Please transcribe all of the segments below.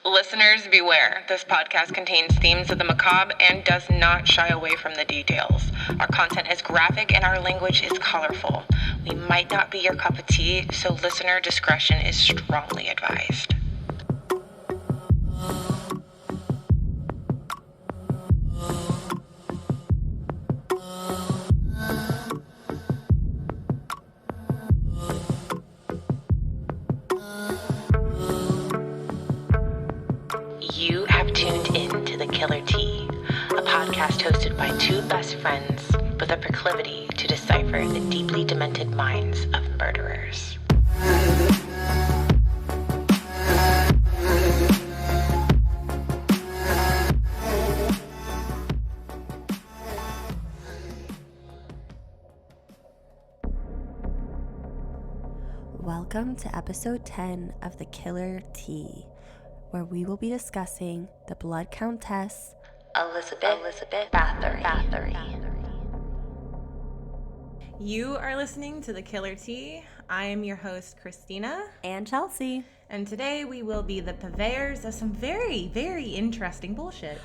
Listeners, beware. This podcast contains themes of the macabre and does not shy away from the details. Our content is graphic and our language is colorful. We might not be your cup of tea, so listener discretion is strongly advised. You have tuned in to The Killer Tea, a podcast hosted by two best friends with a proclivity to decipher the deeply demented minds of murderers. Welcome to episode 10 of The Killer Tea, where we will be discussing the Blood Countess, Elizabeth Bathory. You are listening to The Killer Tea. I am your host, Christina. And Chelsea. And today we will be the purveyors of some very, very interesting bullshit.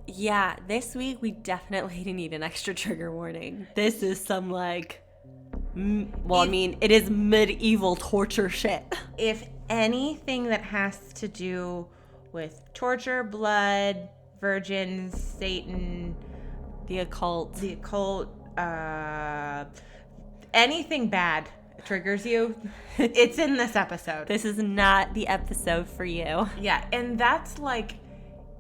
Yeah, this week we definitely need an extra trigger warning. This is some it is medieval torture shit. If anything that has to do with torture, blood, virgins, Satan, The occult, anything bad triggers you, it's in this episode. This is not the episode for you. Yeah, and that's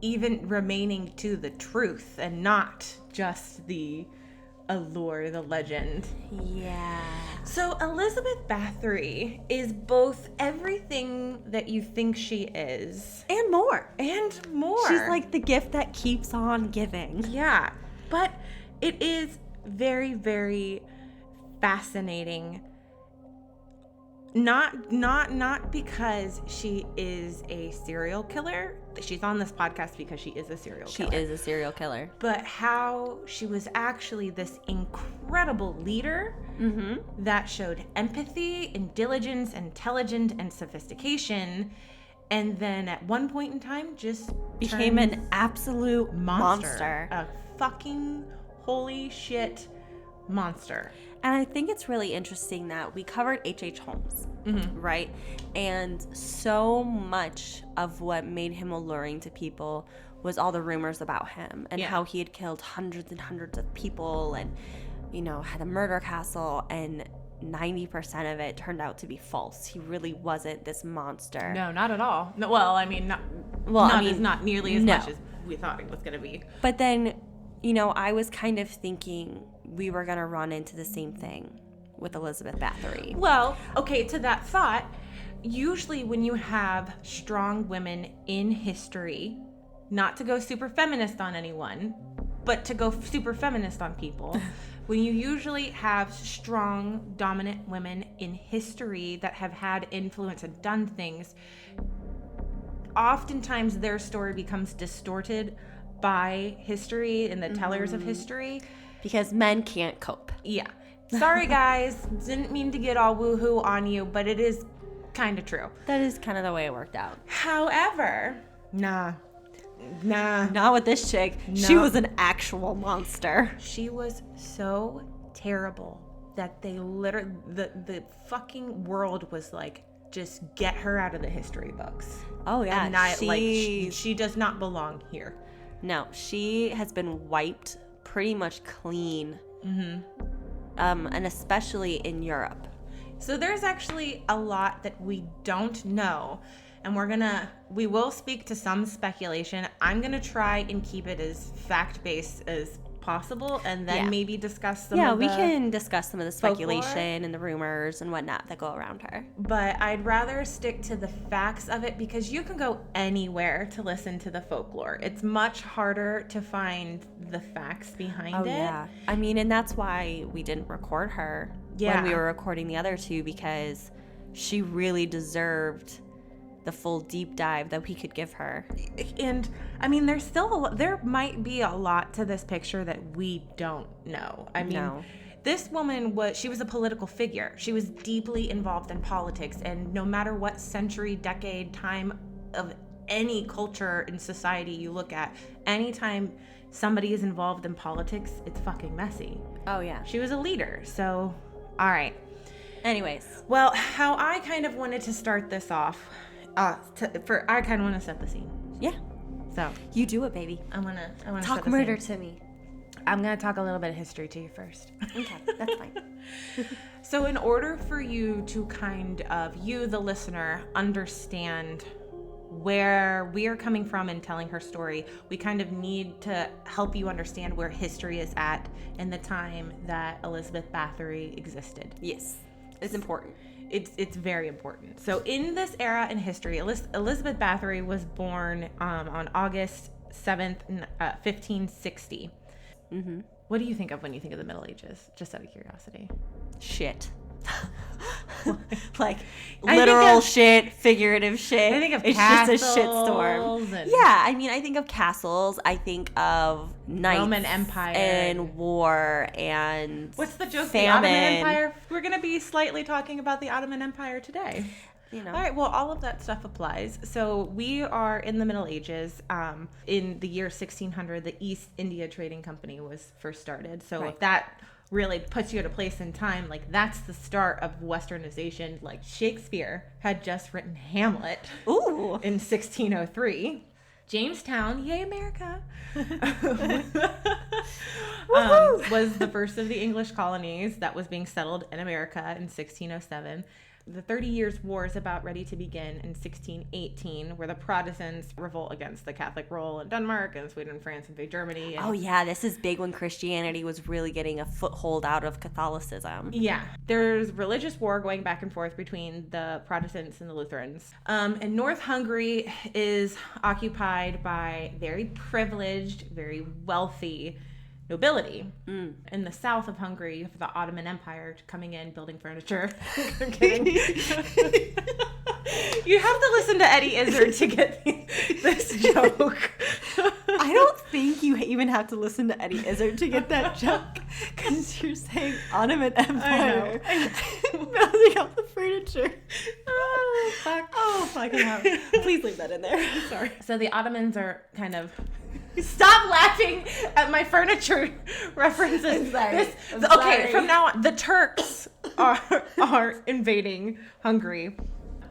even remaining to the truth and not just the allure, the legend. Yeah. So Elizabeth Bathory is both everything that you think she is. And more. And more. She's like the gift that keeps on giving. Yeah. But it is very, very fascinating. Not because she is a serial killer. She's on this podcast because she is a serial killer. She is a serial killer. But how she was actually this incredible leader that showed empathy and diligence, intelligence, and sophistication. And then at one point in time just became an absolute monster. A fucking holy shit monster. And I think it's really interesting that we covered H.H. Holmes, right? And so much of what made him alluring to people was all the rumors about him and how he had killed hundreds and hundreds of people and, had a murder castle, and 90% of it turned out to be false. He really wasn't this monster. No, not at all. No, not nearly as much as we thought it was going to be. But then, I was kind of thinking we were going to run into the same thing with Elizabeth Bathory. Well, okay, to that thought, usually when you have strong women in history, not to go super feminist on anyone, but to go super feminist on people, when you usually have strong, dominant women in history that have had influence and done things, oftentimes their story becomes distorted by history and the tellers of history. Because men can't cope. Yeah. Sorry, guys. Didn't mean to get all woohoo on you, but it is kind of true. That is kind of the way it worked out. However, nah. Not with this chick. No. She was an actual monster. She was so terrible that they literally, the fucking world was like, just get her out of the history books. Oh, yeah. And she does not belong here. No, she has been wiped pretty much clean, and especially in Europe. So there's actually a lot that we don't know, and we will speak to some speculation. I'm gonna try and keep it as fact-based as possible, and then maybe discuss some of the... Yeah, we can discuss some of the speculation folklore and the rumors and whatnot that go around her. But I'd rather stick to the facts of it, because you can go anywhere to listen to the folklore. It's much harder to find the facts behind it. Yeah. I mean, and that's why we didn't record her when we were recording the other two, because she really deserved the full deep dive that we could give her. And I mean, there might be a lot to this picture that we don't know. I mean, this woman she was a political figure. She was deeply involved in politics, and no matter what century, decade, time of any culture and society you look at, anytime somebody is involved in politics, it's fucking messy. Oh, yeah. She was a leader. So, all right. Anyways. Well, how I kind of wanted to start this off, I kind of want to set the scene. Yeah. So you do it, baby. I want to talk murder to me. I'm going to talk a little bit of history to you first. Okay, that's fine. So in order for you to kind of, you, the listener, understand where we are coming from in telling her story, we kind of need to help you understand where history is at in the time that Elizabeth Bathory existed. Yes, it's important. It's very important. So in this era in history, Elizabeth Bathory was born on August 7th, 1560. Mm-hmm. What do you think of when you think of the Middle Ages? Just out of curiosity. Shit. Like literal shit, figurative shit. I think of it's castles. Just a shitstorm. Yeah, I mean, I think of castles. I think of knights, Roman Empire, and war, and what's the joke? Famine. The Ottoman Empire. We're going to be slightly talking about the Ottoman Empire today. You know. All right, well, all of that stuff applies. So we are in the Middle Ages. In the year 1600, the East India Trading Company was first started. So if that really puts you at a place in time, like that's the start of westernization. Like Shakespeare had just written Hamlet in 1603. Jamestown, yay America, was the first of the English colonies that was being settled in America in 1607. The 30 Years' War is about ready to begin in 1618, where the Protestants revolt against the Catholic rule in Denmark, and Sweden and France invade Germany. Oh yeah, this is big when Christianity was really getting a foothold out of Catholicism. Yeah, there's religious war going back and forth between the Protestants and the Lutherans. And North Hungary is occupied by very privileged, very wealthy nobility. In the south of Hungary, you have the Ottoman Empire coming in, building furniture. I'm kidding. You have to listen to Eddie Izzard to get this joke. I don't think you even have to listen to Eddie Izzard to get that joke, because you're saying Ottoman Empire. Building up the furniture. Oh, fuck. Oh, fucking hell. Please leave that in there. Sorry. So the Ottomans are kind of... Stop laughing at my furniture references. I'm Okay, sorry. from now on, the Turks are invading Hungary.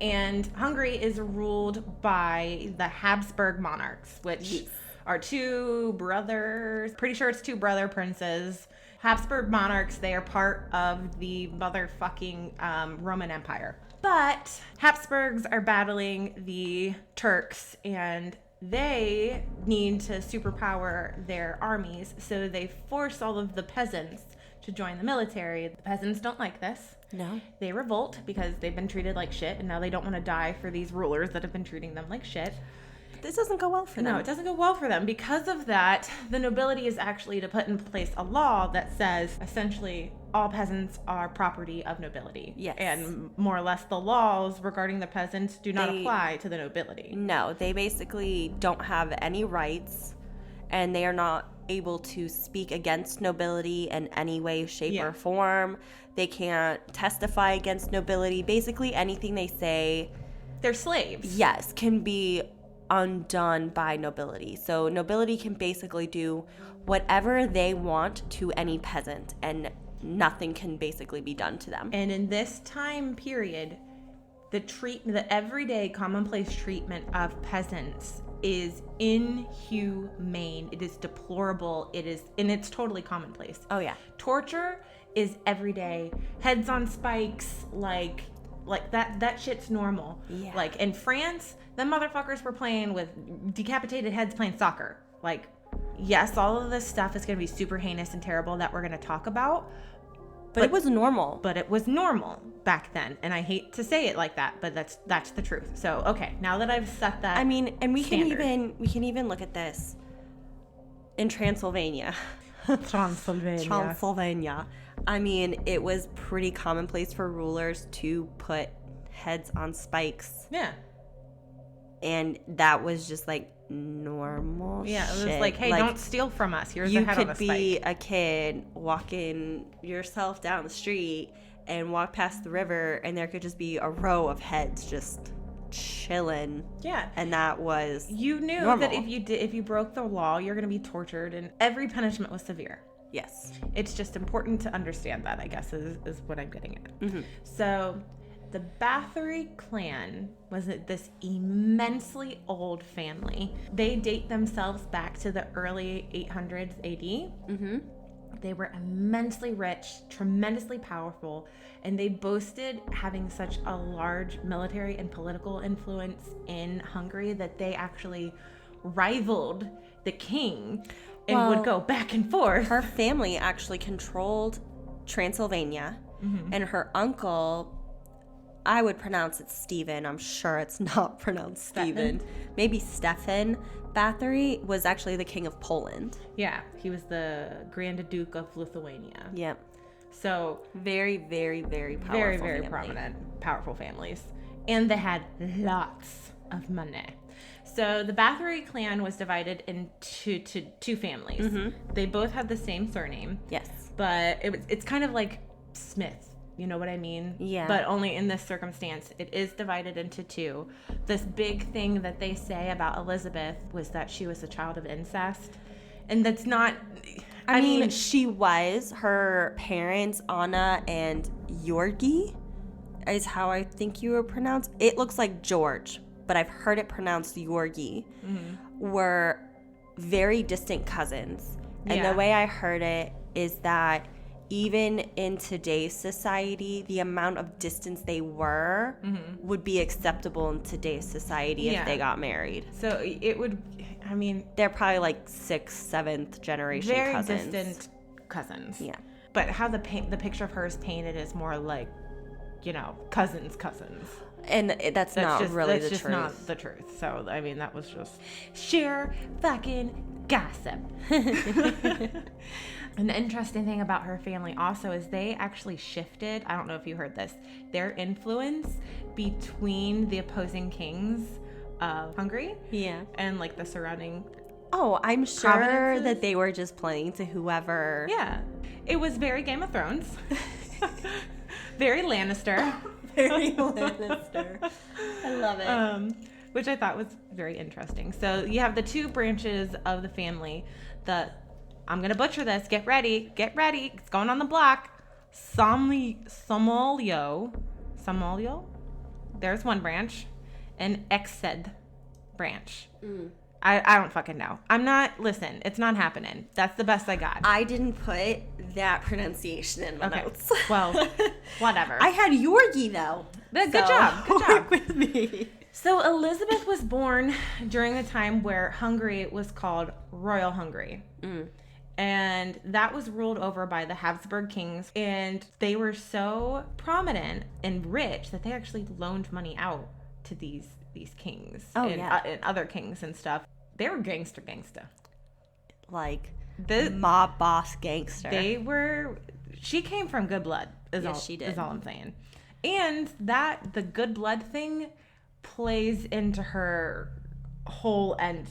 And Hungary is ruled by the Habsburg monarchs, which are two brothers. Pretty sure it's two brother princes. Habsburg monarchs, they are part of the motherfucking Roman Empire. But Habsburgs are battling the Turks, and they need to superpower their armies, so they force all of the peasants to join the military. The peasants don't like this. No. They revolt because they've been treated like shit, and now they don't want to die for these rulers that have been treating them like shit. This doesn't go well for them. No, it doesn't go well for them. Because of that, the nobility is actually to put in place a law that says essentially all peasants are property of nobility. Yes. And more or less the laws regarding the peasants do not apply to the nobility. No, they basically don't have any rights, and they are not able to speak against nobility in any way, shape, or form. They can't testify against nobility. Basically anything they say, they're slaves. yes, can be undone by nobility. So nobility can basically do whatever they want to any peasant, and nothing can basically be done to them. And in this time period, the everyday commonplace treatment of peasants is inhumane. It is deplorable. And it's totally commonplace. Oh yeah. Torture is everyday. Heads on spikes, like that shit's normal. Yeah. Like in France, them motherfuckers were playing with decapitated heads playing soccer. Like, yes, all of this stuff is going to be super heinous and terrible that we're going to talk about. But it was normal. But it was normal back then. And I hate to say it like that, but that's the truth. So, okay, now that I've set that, I mean, and we standard. can even look at this in Transylvania. Transylvania. I mean, it was pretty commonplace for rulers to put heads on spikes. Yeah. And that was just like normal Yeah, it shit. was like, hey, don't steal from us. Here's a head on a spike. You could be a kid walking yourself down the street and walk past the river, and there could just be a row of heads just chilling. Yeah. And that was You knew normal. that if you broke the law, you're going to be tortured, and every punishment was severe. Yes. It's just important to understand that, I guess, is what I'm getting at. Mm-hmm. So the Bathory clan was this immensely old family. They date themselves back to the early 800s AD. Mm-hmm. They were immensely rich, tremendously powerful, and they boasted having such a large military and political influence in Hungary that they actually rivaled the king and would go back and forth. Her family actually controlled Transylvania, and her uncle, I would pronounce it Stephen. I'm sure it's not pronounced Stephen. Maybe Stefan Bathory was actually the king of Poland. Yeah, he was the Grand Duke of Lithuania. Yep. So very, very, very powerful. Very, very family. prominent, powerful families. And they had lots of money. So the Bathory clan was divided into two families. Mm-hmm. They both had the same surname. Yes. But it's kind of like Smith. You know what I mean? Yeah. But only in this circumstance, it is divided into two. This big thing that they say about Elizabeth was that she was a child of incest. And that's not... I mean, she was. Her parents, Anna and Georgi, is how I think you would pronounce. It looks like George, but I've heard it pronounced Georgi, were very distant cousins. And the way I heard it is that even in today's society, the amount of distance they were would be acceptable in today's society if they got married. So it would, I mean... They're probably like 6th, 7th generation cousins. Very distant cousins. Yeah. But how the picture of her is painted is more like, cousins. And that's not really the truth. That's just not the truth. So, I mean, that was just sheer fucking gossip. An interesting thing about her family also is they actually shifted, I don't know if you heard this, their influence between the opposing kings of Hungary. Yeah. And like the surrounding I'm sure that they were just playing to whoever. Yeah. It was very Game of Thrones. Very Lannister. Very Lannister. I love it. Which I thought was very interesting. So you have the two branches of the family. I'm going to butcher this. Get ready. It's going on the block. Somalio. There's one branch. And Exed branch. I don't fucking know. Listen, it's not happening. That's the best I got. I didn't put that pronunciation in my notes. Well, whatever. I had Georgi though. Good job. Work with me. So Elizabeth was born during the time where Hungary was called Royal Hungary. And that was ruled over by the Habsburg kings. And they were so prominent and rich that they actually loaned money out to these kings and other kings and stuff. They were gangster. Like the mob boss gangster. She came from good blood. She did. Is all I'm saying. And the good blood thing plays into her whole end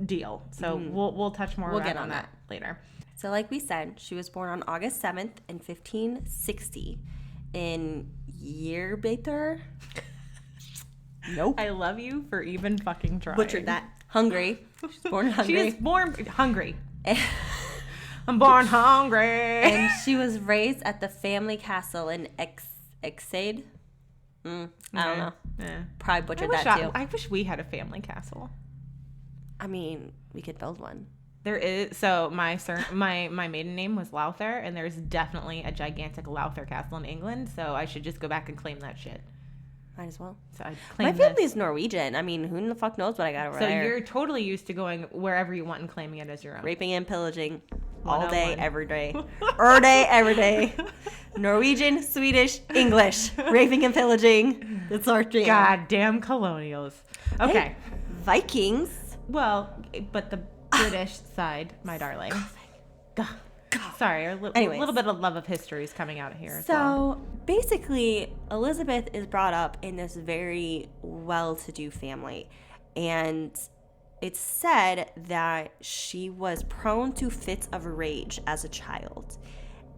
deal. So we'll touch more on that later. So like we said, she was born on August 7th in 1560 in Yerbaitor. Nope. I love you for even fucking trying. Butchered that. Hungary. She's born in Hungary. She is born hungry. I'm born hungry. And she was raised at the family castle in Exade. I don't know. Yeah. Probably butchered that too. I wish we had a family castle. I mean, we could build one. There is. So my maiden name was Lowther, and there's definitely a gigantic Lowther castle in England. So I should just go back and claim that shit. Might as well. So I'd claim my family's Norwegian. I mean, who in the fuck knows what I got over there? So you're totally used to going wherever you want and claiming it as your own. Raping and pillaging all day, every day. Every day. Norwegian, Swedish, English. Raping and pillaging. That's our jam. Goddamn colonials. Okay. Hey, Vikings. Well, but the British side, my darling. God. Sorry, a little bit of love of history is coming out of here. So basically, Elizabeth is brought up in this very well-to-do family. And it's said that she was prone to fits of rage as a child.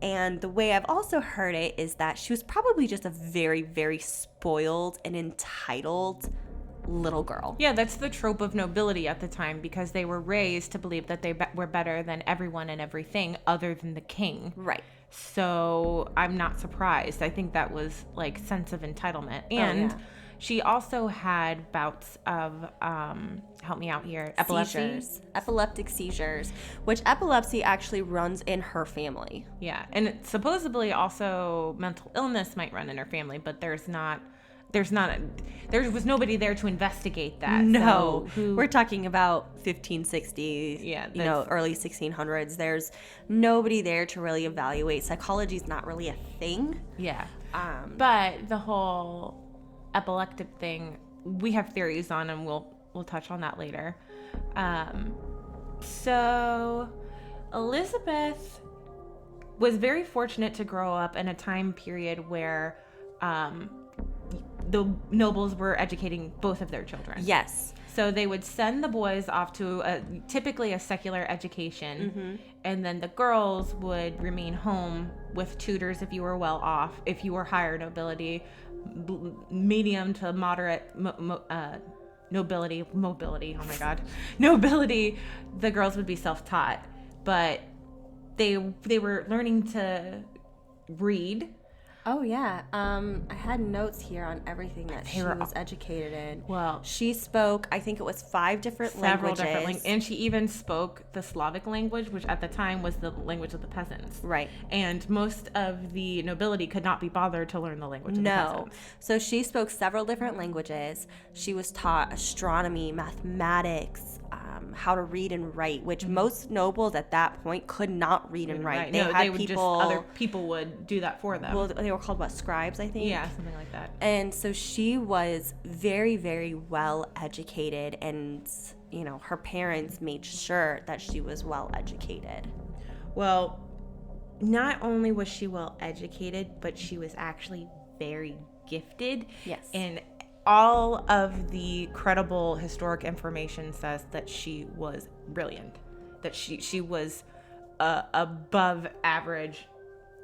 And the way I've also heard it is that she was probably just a very, very spoiled and entitled little girl. Yeah, that's the trope of nobility at the time, because they were raised to believe that they were better than everyone and everything other than the king. Right. So I'm not surprised. I think that was like sense of entitlement. And she also had bouts of, help me out here, epilepsy. Epileptic seizures, which epilepsy actually runs in her family. Yeah. And supposedly also mental illness might run in her family, but there was nobody there to investigate that. No, so we're talking about 1560s, early 1600s. There's nobody there to really evaluate. Psychology is not really a thing. Yeah. But the whole epileptic thing, we have theories on, and we'll touch on that later. So Elizabeth was very fortunate to grow up in a time period where the nobles were educating both of their children. Yes. So they would send the boys off to typically a secular education, and then the girls would remain home with tutors if you were well off. If you were higher nobility, medium to moderate nobility, the girls would be self-taught. But they were learning to read. Oh, yeah. I had notes here on everything that she was educated in. Well, she spoke, I think it was 5 different languages. And she even spoke the Slavic language, which at the time was the language of the peasants. Right. And most of the nobility could not be bothered to learn the language of the peasants. So she spoke several different languages. She was taught astronomy, mathematics, how to read and write, which most nobles at that point could not read and write. Other people would do that for them. Well, they were called scribes, I think. Yeah, something like that. And so she was very, very well educated, and her parents made sure that she was well educated. Well, not only was she well educated, but she was actually very gifted. Yes. And all of the credible historic information says that she was brilliant, that she was above average,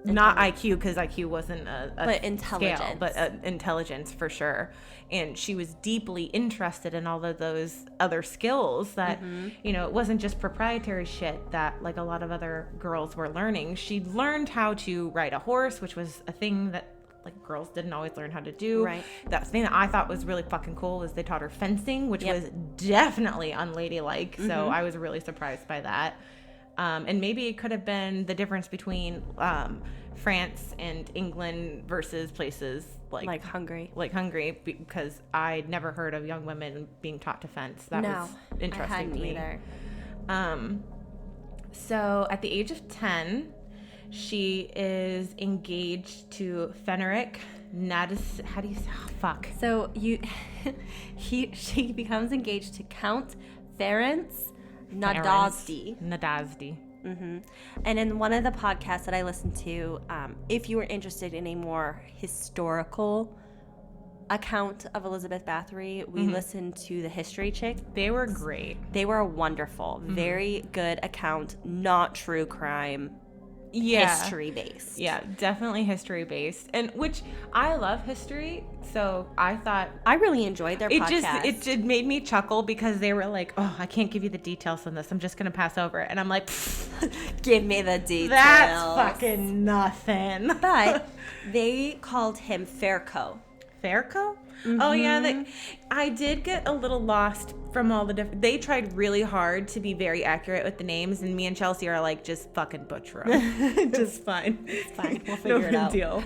not IQ, because IQ wasn't a but intelligence. Scale, but intelligence for sure. And she was deeply interested in all of those other skills that, it wasn't just proprietary shit that like a lot of other girls were learning. She learned how to ride a horse, which was a thing that like girls didn't always learn how to do. Right. That thing that I thought was really fucking cool was they taught her fencing, which was definitely unladylike. So I was really surprised by that. And maybe it could have been the difference between France and England versus places like Hungary. Because I'd never heard of young women being taught to fence. That was interesting to me. Either. So at the age of 10, she is engaged to Fenric Nadis. How do you say? Oh, fuck. So she becomes engaged to Count Ferenc Nadasdy. And in one of the podcasts that I listened to, if you were interested in a more historical account of Elizabeth Bathory, we listened to the History Chick. They were great. They were wonderful. Very good account, not true crime. History based. Yeah, definitely history based. And which I love history, so I thought I really enjoyed their podcast. It made me chuckle because they were like, "Oh, I can't give you the details on this. I'm just gonna pass over it." And I'm like, "Give me the details." That's fucking nothing. But they called him Ferco. Ferco? Oh yeah, I did get a little lost from all the different. They tried really hard to be very accurate with the names, and me and Chelsea are like, just fucking butcher them. Just fine. It's fine. We'll figure it out. No big deal.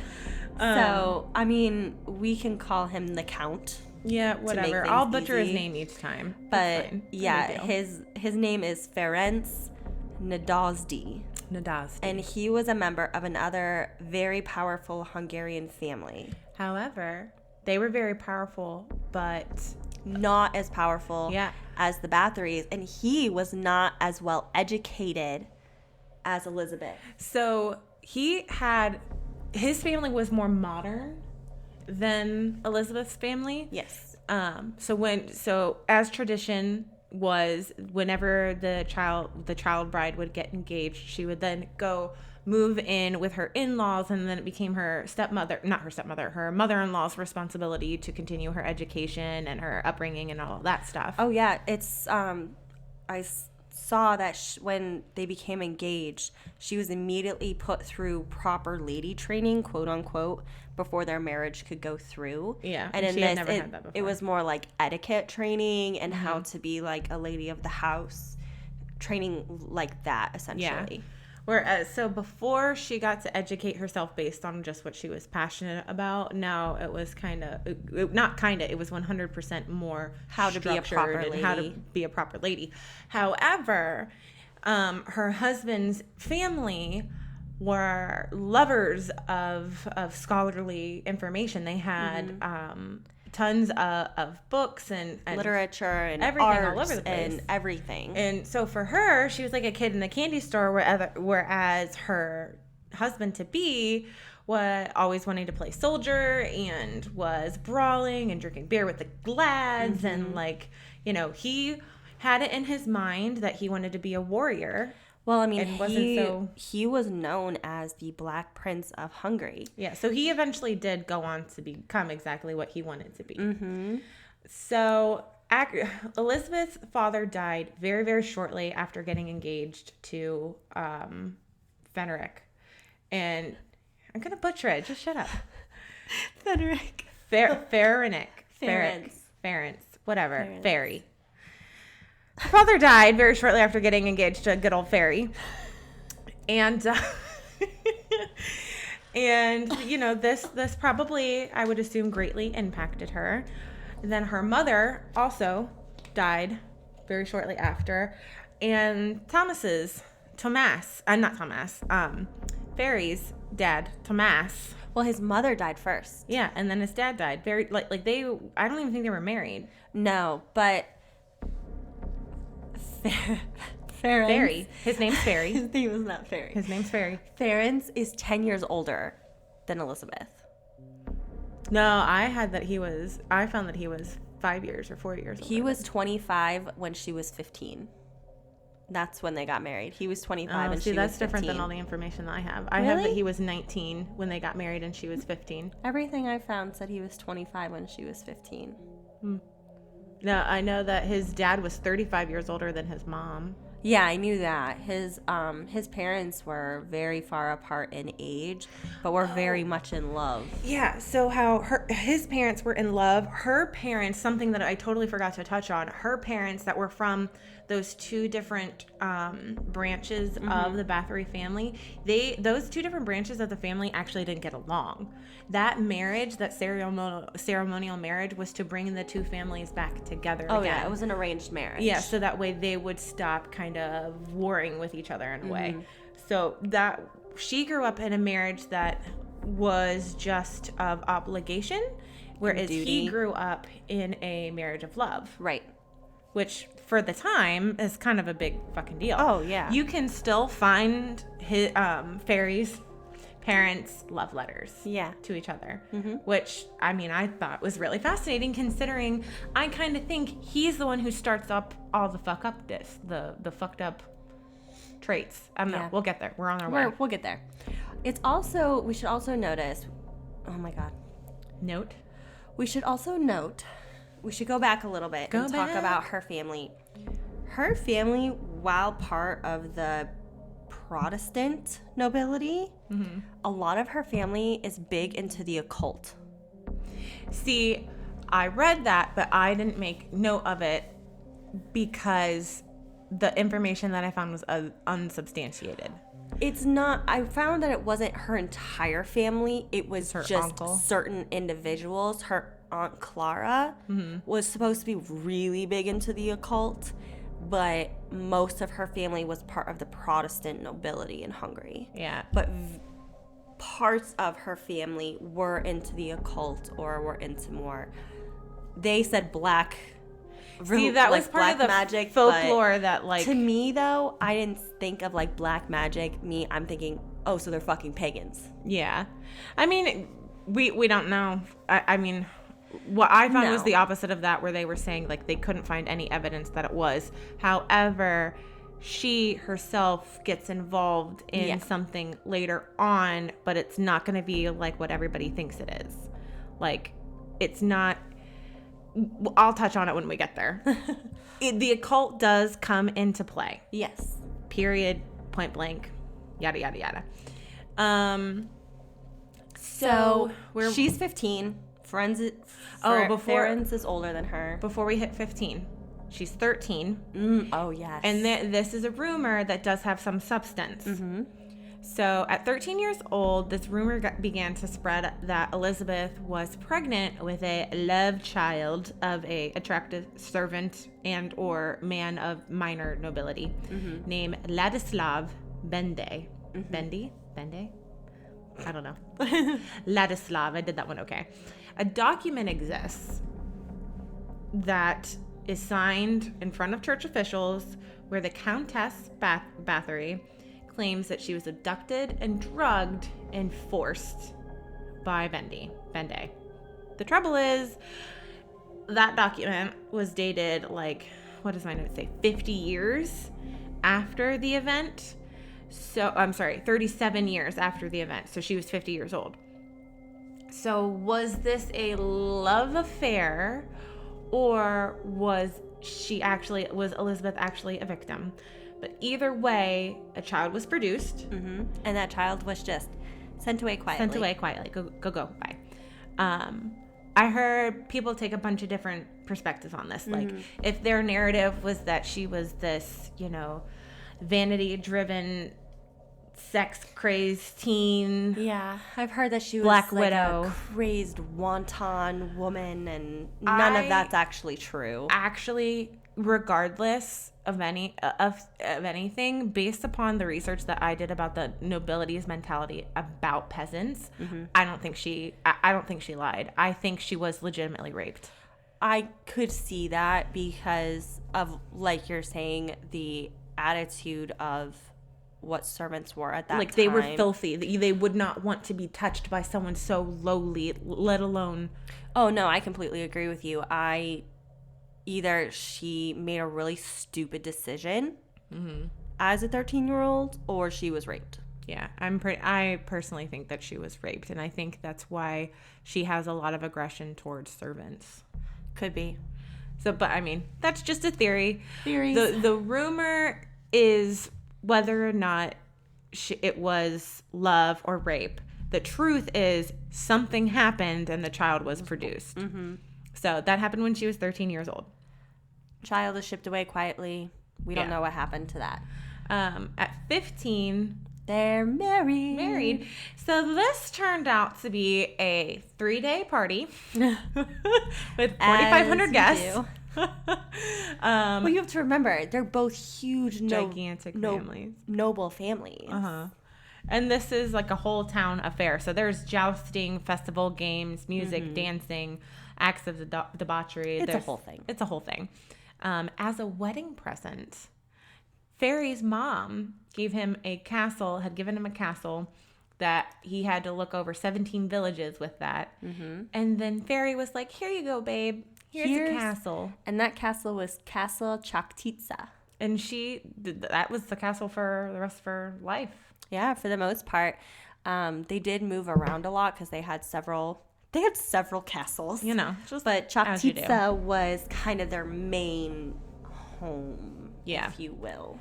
So I mean, we can call him the Count. Yeah, whatever. I'll butcher his name each time. But yeah, his name is Ferenc Nadasdy. And he was a member of another very powerful Hungarian family. However, they were very powerful, but not as powerful as the Bathorys, and he was not as well educated as Elizabeth. So his family was more modern than Elizabeth's family. Yes. So as tradition was whenever the child bride would get engaged, she would then go move in with her in-laws, and then it became her mother-in-law's responsibility to continue her education and her upbringing and all of that stuff. Oh yeah, it's I saw that when they became engaged, she was immediately put through proper lady training, quote unquote, before their marriage could go through. Yeah, and in she this, had never had that before. It was more like etiquette training and how to be like a lady of the house, training like that essentially. Yeah. Whereas, so before she got to educate herself based on just what she was passionate about, now it was it was 100% more how to be a proper lady. How to be a proper lady. However, her husband's family were lovers of scholarly information. They had tons of books and literature and everything arts all over the place. And everything. And so for her, she was like a kid in the candy store, whereas her husband-to-be was always wanting to play soldier and was brawling and drinking beer with the lads. And like, you know, he had it in his mind that he wanted to be a warrior. Well, I mean, he was known as the Black Prince of Hungary. Yeah, so he eventually did go on to become exactly what he wanted to be. Mm-hmm. So Elizabeth's father died very, very shortly after getting engaged to Fenric. And I'm going to butcher it. Just shut up. Fenric. Ferenic. Ference. Whatever. Ference. Fairy. Her father died very shortly after getting engaged to a good old fairy. And, and you know, this probably, I would assume, greatly impacted her. And then her mother also died very shortly after. And Fairy's dad, Thomas. Well, his mother died first. Yeah, and then his dad died. I don't even think they were married. No, but... Fairy. His name's Fairy. His name is not Fairy. His name's Fairy. Ference is 10 years older than Elizabeth. No, I found that he was 5 years or 4 years older. He was 25 when she was 15. That's when they got married. He was 25 and she was 15. That's different than all the information that I have. I have that he was 19 when they got married and she was 15. Everything I found said he was 25 when she was 15. No, I know that his dad was 35 years older than his mom. Yeah, I knew that. His parents were very far apart in age, but were very much in love. Yeah, so how his parents were in love. Her parents, something that I totally forgot to touch on, her parents that were from those two different branches of the Bathory family, those two different branches of the family actually didn't get along. That marriage, that ceremonial marriage, was to bring the two families back together again. Yeah, it was an arranged marriage. Yeah, so that way they would stop kind of warring with each other in a way. So that she grew up in a marriage that was just of obligation, whereas he grew up in a marriage of love. Right. Which for the time is kind of a big fucking deal. Oh yeah. You can still find his Fairy's parents' love letters to each other, which I mean I thought was really fascinating, considering I kind of think he's the one who starts up all the the fucked up traits. I don't know. We'll get there. We're on our way. We'll get there. It's also, we should also notice, oh my God. Note. We should also note, we should go back a little bit and talk about her family. Her family, while part of the Protestant nobility, a lot of her family is big into the occult. See, I read that, but I didn't make note of it because the information that I found was unsubstantiated. It's not, I found that it wasn't her entire family. It was her just uncle. Certain individuals. Her Aunt Clara was supposed to be really big into the occult, but most of her family was part of the Protestant nobility in Hungary. Yeah. But parts of her family were into the occult or were into more, they said black. See, that was part of the magic folklore that, like... To me, though, I didn't think of, like, black magic. I'm thinking, oh, so they're fucking pagans. Yeah. I mean, we don't know. I mean, What I found was the opposite of that, where they were saying like they couldn't find any evidence that it was. However, she herself gets involved in something later on, but it's not going to be like what everybody thinks it is. Like, it's not. I'll touch on it when we get there. The occult does come into play. Yes. Period. Point blank. Yada yada yada. So she's 15. Farens is older than her. Before we hit 15, she's 13. Oh yes. And this is a rumor that does have some substance. Mm-hmm. So at 13 years old, this rumor began to spread that Elizabeth was pregnant with a love child of a attractive servant and or man of minor nobility named Ladislav Bende. Bende? I don't know. Ladislav. I did that one okay. A document exists that is signed in front of church officials where the Countess Bathory claims that she was abducted and drugged and forced by Bende. The trouble is, that document was dated like, what does my note say, 50 years after the event. So, I'm sorry, 37 years after the event. So she was 50 years old. So was this a love affair, or was Elizabeth actually a victim? But either way, a child was produced. Mm-hmm. And that child was just sent away quietly. Go. Bye. I heard people take a bunch of different perspectives on this. Like, if their narrative was that she was this, vanity-driven, sex-crazed teen. Yeah, I've heard that she was Black like Widow. a crazed wanton woman, and none of that's actually true. Actually, regardless of anything, based upon the research that I did about the nobility's mentality about peasants, I don't think she lied. I think she was legitimately raped. I could see that because of, like you're saying, the attitude of what servants were at that time. Like, they were filthy. They would not want to be touched by someone so lowly, let alone... Oh, no, I completely agree with you. Either she made a really stupid decision as a 13-year-old, or she was raped. Yeah, I personally think that she was raped, and I think that's why she has a lot of aggression towards servants. Could be. So, but I mean, that's just a theory. Theories. The rumor is whether or not it was love or rape. The truth is something happened and the child was produced. Mm-hmm. So that happened when she was 13 years old. Child is shipped away quietly. We don't know what happened to that. At 15... they're married. So this turned out to be a 3-day party with 4,500 guests. Well, you have to remember, they're both huge, gigantic families. Noble families. Uh-huh. And this is like a whole town affair. So there's jousting, festival games, music, dancing, acts of debauchery. It's a whole thing. It's a whole thing. As a wedding present, Ferry's mom had given him a castle that he had to look over 17 villages with that. Mm-hmm. And then Ferry was like, here you go, babe. Here's a castle. And that castle was Castle Chaktitsa. And that was the castle for the rest of her life. Yeah, for the most part. They did move around a lot because they had several castles. But Chaktitsa was kind of their main home, if you will.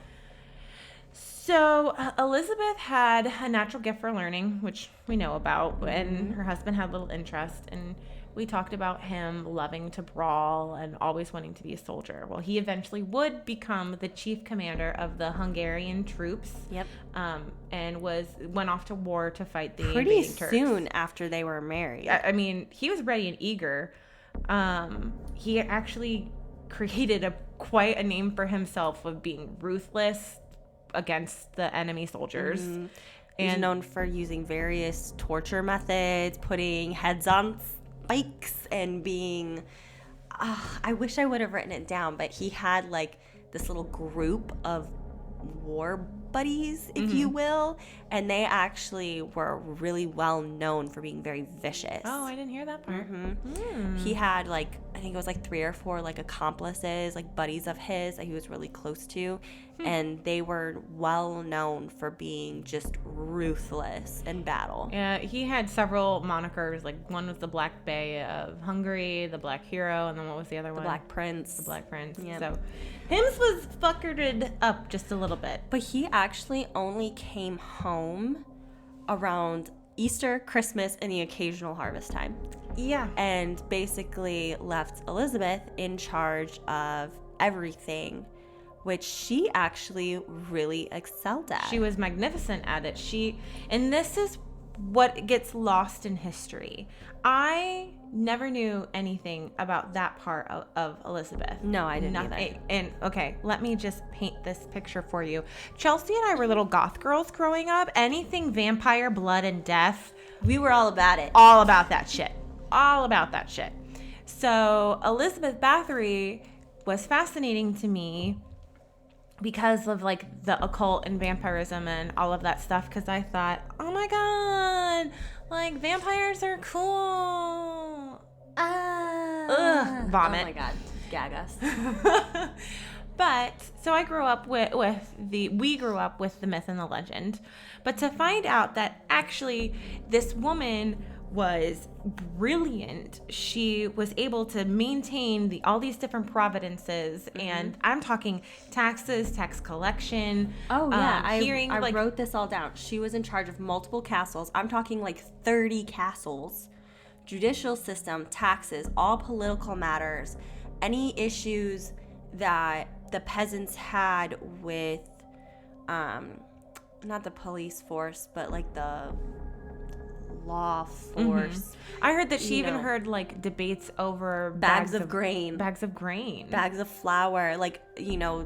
So Elizabeth had a natural gift for learning, which we know about, and her husband had little interest. And we talked about him loving to brawl and always wanting to be a soldier. Well, he eventually would become the chief commander of the Hungarian troops. Yep. And went off to war to fight the invading Turks. Pretty soon after they were married. I mean, he was ready and eager. He actually created quite a name for himself of being ruthless against the enemy soldiers. Mm-hmm. He's known for using various torture methods, putting heads on spikes, and being I wish I would have written it down, but he had like this little group of war buddies, if you will. And they actually were really well known for being very vicious. Oh, I didn't hear that part. He had like, I think it was like 3 or 4 like accomplices, like buddies of his that he was really close to. And they were well known for being just ruthless in battle. Yeah, he had several monikers. Like one was the Black Bay of Hungary, the Black Hero, and then what was the other one? The Black Prince. The Black Prince. Yep. So Hims was fuckered up just a little bit. But he actually only came home around Easter, Christmas, and the occasional harvest time. Yeah. And basically left Elizabeth in charge of everything, which she actually really excelled at. She was magnificent at it. And this is what gets lost in history. I never knew anything about that part of Elizabeth. No, I didn't either. And okay, let me just paint this picture for you. Chelsea and I were little goth girls growing up. Anything vampire, blood, and death, We were all about it. all about that shit. All about that shit. So Elizabeth Bathory was fascinating to me because of like the occult and vampirism and all of that stuff, because I thought, oh my god, like vampires are cool. Ugh, vomit. Oh my god, gag us. But so I grew up we grew up with the myth and the legend, but to find out that actually this woman was brilliant. She was able to maintain all these different providences, and I'm talking taxes, tax collection. Oh yeah, I I wrote this all down. She was in charge of multiple castles. I'm talking like 30 castles, judicial system, taxes, all political matters, any issues that the peasants had with, not the police force, but like the law force. I heard that she even heard like debates over bags of grain, bags of flour, like,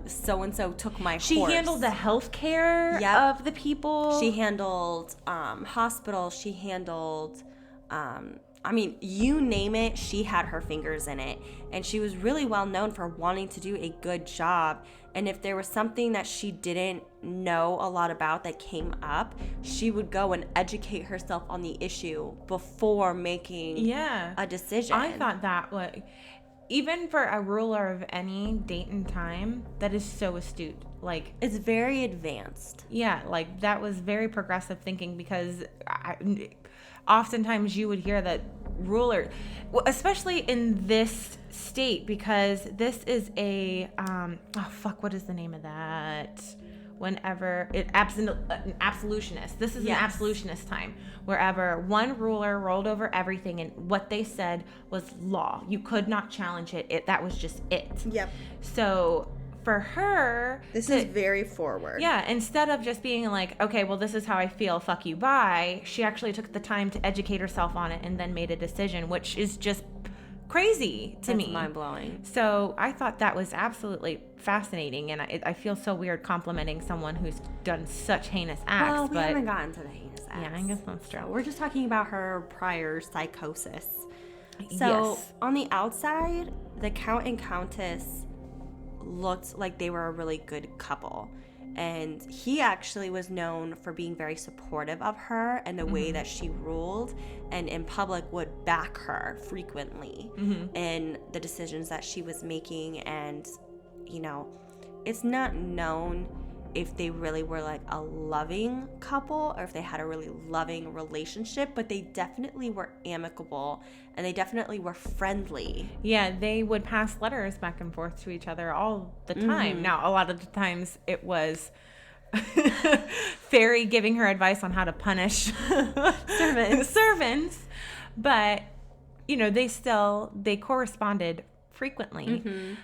so and so took my She horse. handled the health care of the people. She handled hospitals. She handled you name it, she had her fingers in it. And she was really well known for wanting to do a good job. And if there was something that she didn't know a lot about that came up, she would go and educate herself on the issue before making a decision. I thought that was, even for a ruler of any date and time, that is so astute. Like, it's very advanced. Yeah, like that was very progressive thinking, because oftentimes you would hear that ruler, especially in this state, because this is a what is the name of that? Whenever an absolutionist. This is an absolutionist time, wherever one ruler rolled over everything, and what they said was law. You could not challenge it. That was just it. Yep. So for her, this is very forward. Yeah, instead of just being like, okay, well, this is how I feel, fuck you, bye, she actually took the time to educate herself on it and then made a decision, which is just crazy to me. Mind-blowing. So I thought that was absolutely fascinating, and I feel so weird complimenting someone who's done such heinous acts. Well, we haven't gotten to the heinous acts. Yeah, I guess that's true. So we're just talking about her prior psychosis. So on the outside, the Count and Countess looked like they were a really good couple, and he actually was known for being very supportive of her and the way that she ruled, and in public would back her frequently in the decisions that she was making. And it's not known if they really were like a loving couple or if they had a really loving relationship, but they definitely were amicable and they definitely were friendly. Yeah, they would pass letters back and forth to each other all the time. Now, a lot of the times it was Fairy giving her advice on how to punish servants, but they corresponded frequently.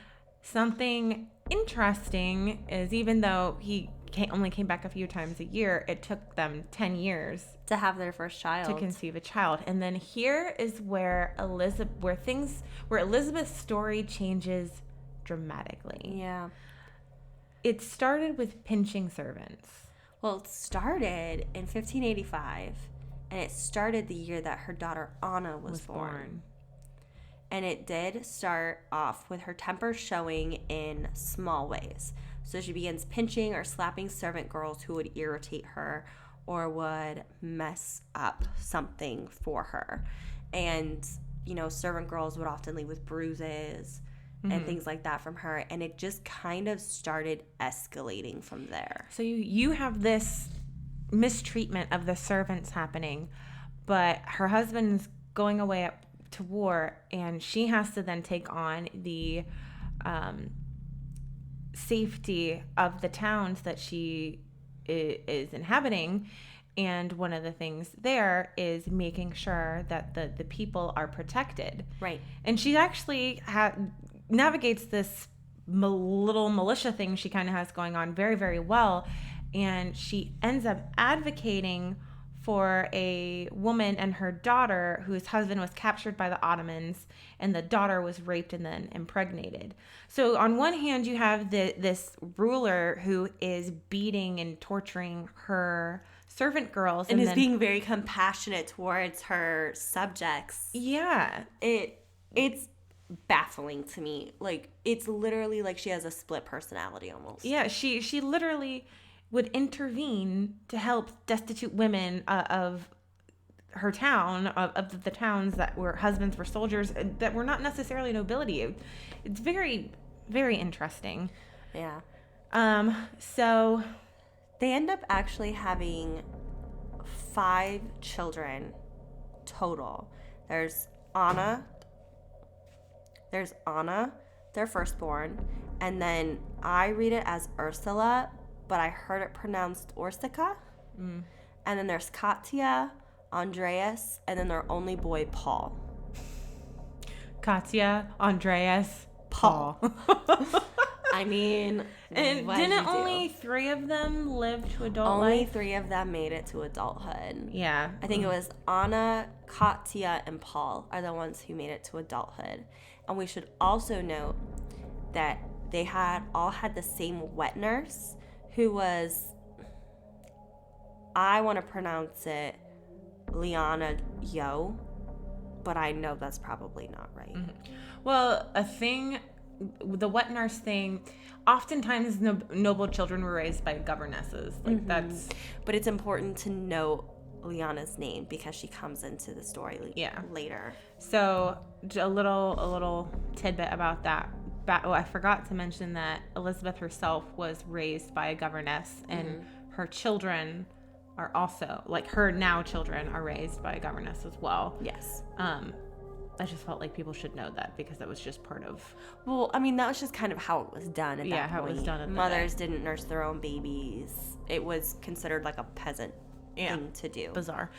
Something interesting is, even though he only came back a few times a year, it took them 10 years to have their first child, to conceive a child. And then here is where Elizabeth's story changes dramatically. Yeah. It started with pinching servants. Well, it started in 1585, and it started the year that her daughter Anna was born. And it did start off with her temper showing in small ways. So she begins pinching or slapping servant girls who would irritate her or would mess up something for her. And, servant girls would often leave with bruises and things like that from her. And it just kind of started escalating from there. So you have this mistreatment of the servants happening, but her husband's going away to war, and she has to then take on the safety of the towns that she is inhabiting. And one of the things there is making sure that the people are protected. Right. And she actually navigates this little militia thing she kind of has going on very, very well. And she ends up advocating for a woman and her daughter whose husband was captured by the Ottomans, and the daughter was raped and then impregnated. So on one hand, you have this ruler who is beating and torturing her servant girls. And is being very compassionate towards her subjects. Yeah. It's baffling to me. Like, it's literally like she has a split personality almost. Yeah, she literally would intervene to help destitute women of her town, of the towns that were husbands were soldiers, that were not necessarily nobility. It's very, very interesting. Yeah. So they end up actually having 5 children total. There's Anna, their firstborn, and then I read it as Ursula, but I heard it pronounced Orsica. And then there's Katya, Andreas, and then their only boy, Paul. Katya, Andreas, Paul. I mean, and didn't only 3 of them live to adult life? Only 3 of them made it to adulthood. Yeah. I think it was Anna, Katya, and Paul are the ones who made it to adulthood. And we should also note that they all had the same wet nurse, who was, I want to pronounce it Liana Yo, but I know that's probably not right. Mm-hmm. Well, the wet nurse thing, oftentimes noble children were raised by governesses. Like that's. But it's important to note Liana's name because she comes into the story later. So a little tidbit about that. I forgot to mention that Elizabeth herself was raised by a governess, and her children are also, like, her now children are raised by a governess as well. Yes. I just felt like people should know that because that was just part of. Well, I mean, that was just kind of how it was done at that point. Yeah, how it was done at Mothers didn't nurse their own babies. It was considered like a peasant thing to do. Bizarre.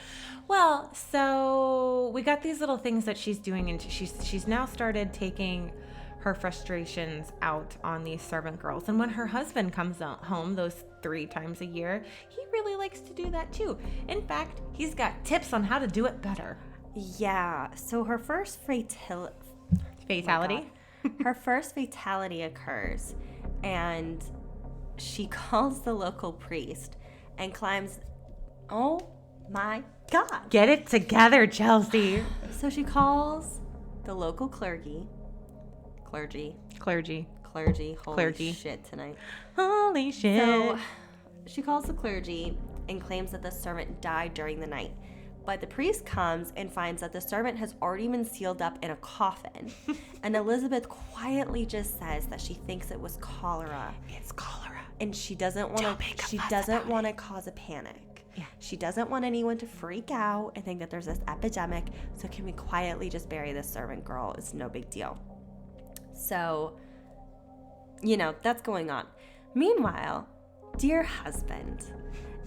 Well, so we got these little things that she's doing, and she's now started taking her frustrations out on these servant girls. And when her husband comes home those 3 times a year, he really likes to do that too. In fact, he's got tips on how to do it better. Yeah. So her first fatality. Her first fatality occurs, and she calls the local priest and climbs. Oh my God. Get it together, Chelsea. So she calls the local clergy. Holy shit tonight. Holy shit. So she calls the clergy and claims that the servant died during the night. But the priest comes and finds that the servant has already been sealed up in a coffin. And Elizabeth quietly just says that she thinks it was cholera. It's cholera. And she doesn't want to cause a panic. Yeah. She doesn't want anyone to freak out and think that there's this epidemic. So can we quietly just bury this servant girl? It's no big deal. So, that's going on. Meanwhile, dear husband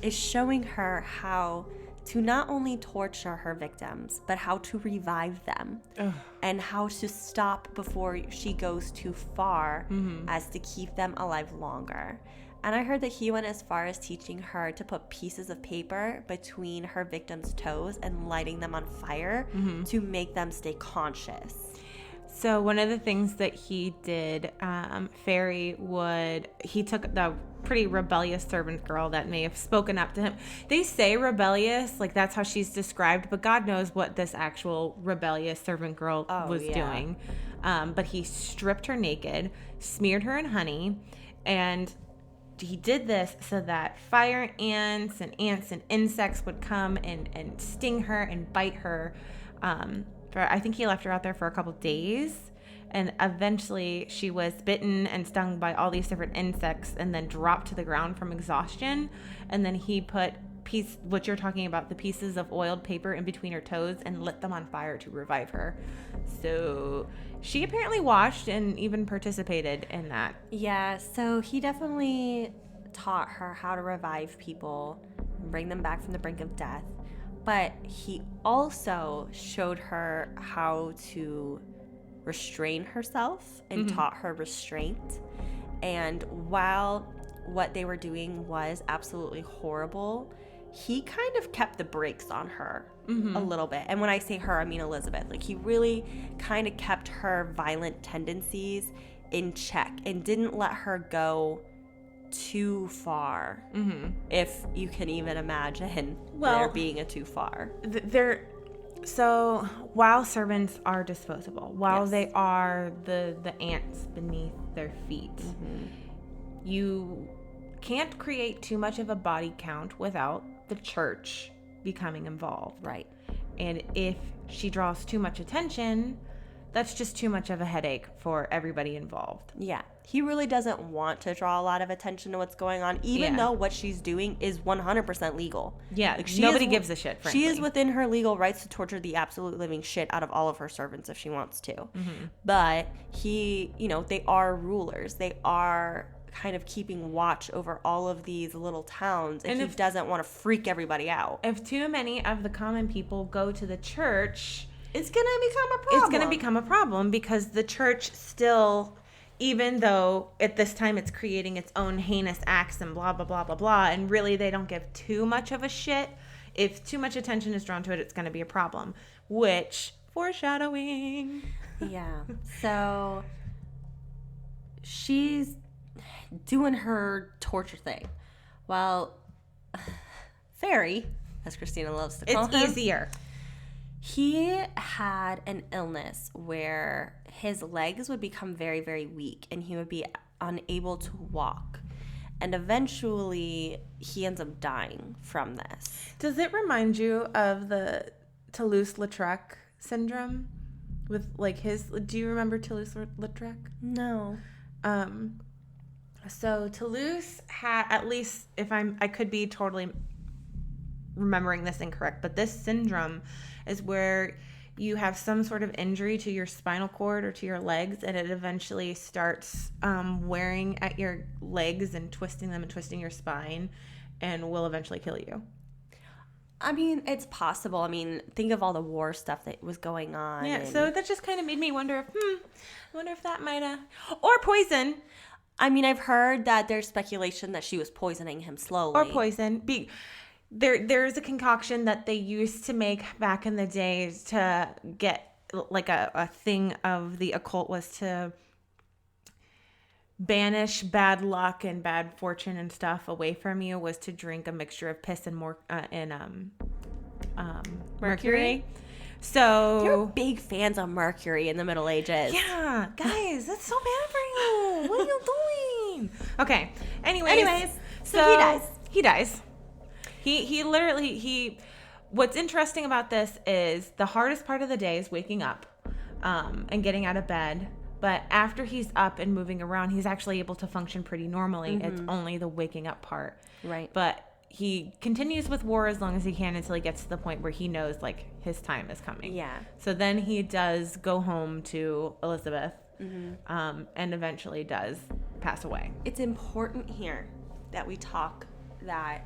is showing her how to not only torture her victims, but how to revive them. Ugh. And how to stop before she goes too far as to keep them alive longer. And I heard that he went as far as teaching her to put pieces of paper between her victims' toes and lighting them on fire to make them stay conscious. So one of the things that he did, he took the pretty rebellious servant girl that may have spoken up to him. They say rebellious, like that's how she's described, but God knows what this actual rebellious servant girl was doing. But he stripped her naked, smeared her in honey, and he did this so that fire ants and insects would come and sting her and bite her. I think he left her out there for a couple days. And eventually she was bitten and stung by all these different insects and then dropped to the ground from exhaustion. And then he put what you're talking about, the pieces of oiled paper in between her toes and lit them on fire to revive her. So she apparently watched and even participated in that. Yeah, so he definitely taught her how to revive people, bring them back from the brink of death. But he also showed her how to restrain herself and taught her restraint. And while what they were doing was absolutely horrible, he kind of kept the brakes on her a little bit. And when I say her, I mean Elizabeth. Like, he really kind of kept her violent tendencies in check and didn't let her go too far, if you can even imagine there being a too far. So while servants are disposable, while they are the ants beneath their feet, you can't create too much of a body count without the church becoming involved. Right. And if she draws too much attention, that's just too much of a headache for everybody involved. Yeah. He really doesn't want to draw a lot of attention to what's going on, even though what she's doing is 100% legal. Yeah, like, nobody gives a shit, frankly. She is within her legal rights to torture the absolute living shit out of all of her servants if she wants to. But they are rulers. They are kind of keeping watch over all of these little towns, and he doesn't want to freak everybody out. If too many of the common people go to the church, it's going to become a problem. It's going to become a problem because the church still, even though at this time it's creating its own heinous acts and blah, blah, blah, blah, blah, and really they don't give too much of a shit. If too much attention is drawn to it, it's going to be a problem, which, foreshadowing. Yeah. So she's doing her torture thing. Well, Fairy, as Christina loves to call him. It's easier. He had an illness where his legs would become very, very weak and he would be unable to walk. And eventually he ends up dying from this. Does it remind you of the Toulouse-Lautrec syndrome? With like do you remember Toulouse-Lautrec? No. So Toulouse had, at least I could be totally remembering this incorrect, but this syndrome is where you have some sort of injury to your spinal cord or to your legs, and it eventually starts wearing at your legs and twisting them and twisting your spine, and will eventually kill you. I mean, it's possible. I mean, think of all the war stuff that was going on. Yeah, so that just kind of made me wonder if that might have, or poison. I mean, I've heard that there's speculation that she was poisoning him slowly. Or poison. There's a concoction that they used to make back in the days to get, like, a thing of the occult was to banish bad luck and bad fortune and stuff away from you, was to drink a mixture of piss and mercury. So you're big fans of mercury in the Middle Ages. Yeah, guys, that's so bad for you. What are you doing? Okay. Anyways, so he dies. He literally what's interesting about this is the hardest part of the day is waking up and getting out of bed. But after he's up and moving around, he's actually able to function pretty normally. It's only the waking up part. Right. But he continues with war as long as he can until he gets to the point where he knows, like, his time is coming. Yeah. So then he does go home to Elizabeth and eventually does pass away. It's important here that we talk that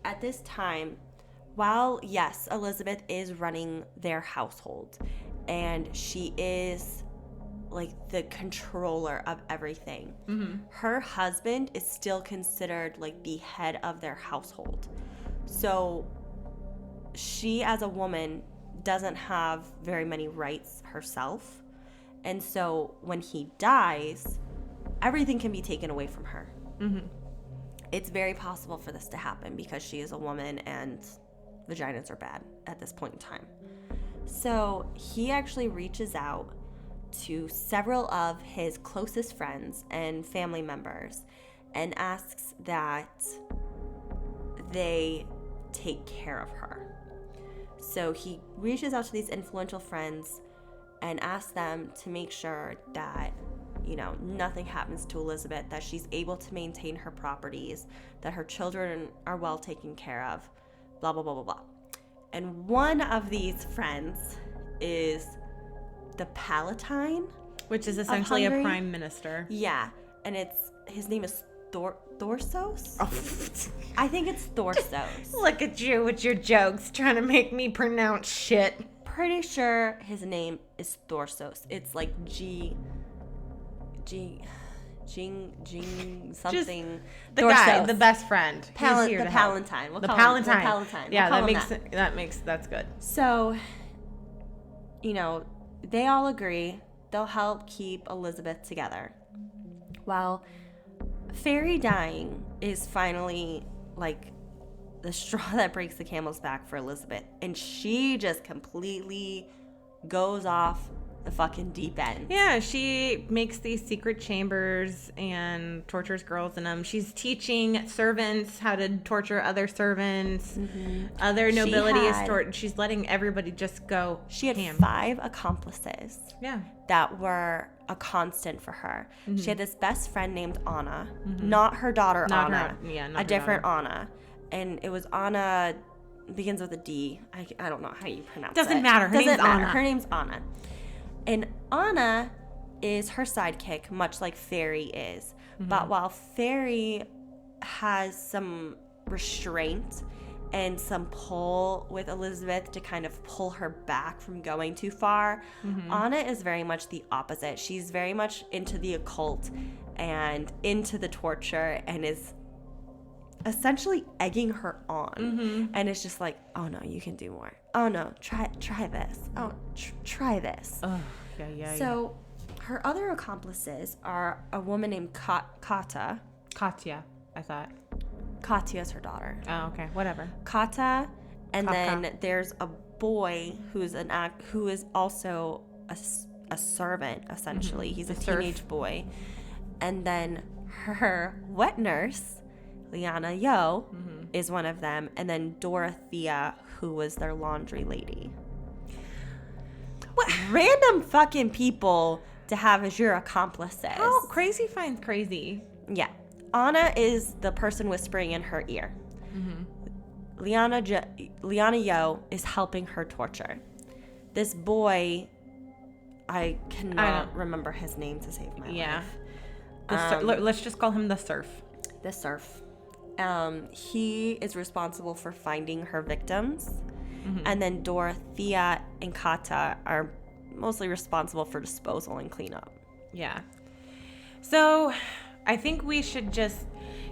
at this time, while, yes, Elizabeth is running their household and she is like the controller of everything, her husband is still considered like the head of their household. So she, as a woman, doesn't have very many rights herself. And so when he dies, everything can be taken away from her. It's very possible for this to happen because she is a woman and vaginas are bad at this point in time. So he actually reaches out to several of his closest friends and family members and asks that they take care of her. So he reaches out to these influential friends and asks them to make sure that, you know, nothing happens to Elizabeth, that she's able to maintain her properties, that her children are well taken care of, blah, blah, blah, blah, blah. And one of these friends is the Palatine, which is essentially a prime minister. Yeah, and his name is Thorsos? Oh. I think it's Thorsos. Look at you with your jokes, trying to make me pronounce shit. Pretty sure his name is Thorsos. It's like G something. Just the guy, the best friend. The Palatine. The Palatine. Yeah, that's good. So, you know, they all agree they'll help keep Elizabeth together. Well, Fairy dying is finally like the straw that breaks the camel's back for Elizabeth, and she just completely goes off the fucking deep end. Yeah, she makes these secret chambers and tortures girls in them. She's teaching servants how to torture other servants. Mm-hmm. Other nobility she's letting everybody just go. She had ham. 5 accomplices. Yeah. That were a constant for her. Mm-hmm. She had this best friend named Anna, not her daughter Anna, a different Anna, and it was Anna. Begins with a D. I don't know how you pronounce it. Doesn't matter. Her name's Anna. And Anna is her sidekick, much like Fairy is. Mm-hmm. But while Fairy has some restraint and some pull with Elizabeth to kind of pull her back from going too far, Anna is very much the opposite. She's very much into the occult and into the torture and is essentially egging her on. Mm-hmm. And it's just like, oh no, you can do more. Oh no, try this. Oh, try this. Oh, yeah. So her other accomplices are a woman named Katya, I thought. Katya's her daughter. Oh, okay, whatever. Katya, and then there's a boy who is also a servant, essentially. Mm-hmm. He's a teenage boy. And then her wet nurse, Liana Yo, is one of them, and then Dorothea, who was their laundry lady. What random fucking people to have as your accomplices? Oh, crazy finds crazy. Yeah. Anna is the person whispering in her ear. Mm-hmm. Liana Yo is helping her torture. This boy, I cannot remember his name to save my life. Let's just call him the Serf. The Serf. He is responsible for finding her victims. Mm-hmm. And then Dorothea and Katya are mostly responsible for disposal and cleanup. Yeah. So I think we should just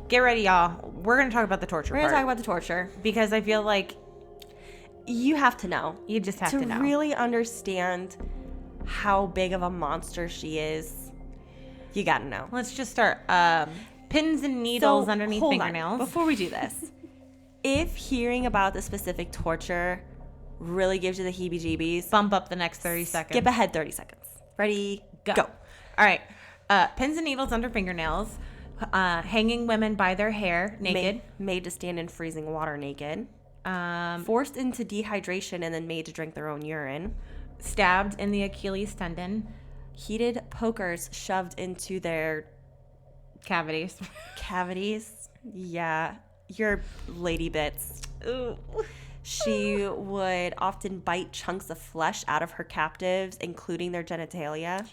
get ready, y'all. We're going to talk about the torture We're going to talk about the torture. Because I feel like you have to know. You just have to know. To really understand how big of a monster she is, you got to know. Let's just start. Pins and needles underneath fingernails. Before we do this, if hearing about the specific torture really gives you the heebie-jeebies, bump up the next 30 seconds. Skip ahead 30 seconds. Ready, go. All right. Pins and needles under fingernails. Hanging women by their hair naked. Made to stand in freezing water naked. Forced into dehydration and then made to drink their own urine. Stabbed in the Achilles tendon. Heated pokers shoved into their cavities. Yeah. Your lady bits. Ooh. She would often bite chunks of flesh out of her captives, including their genitalia.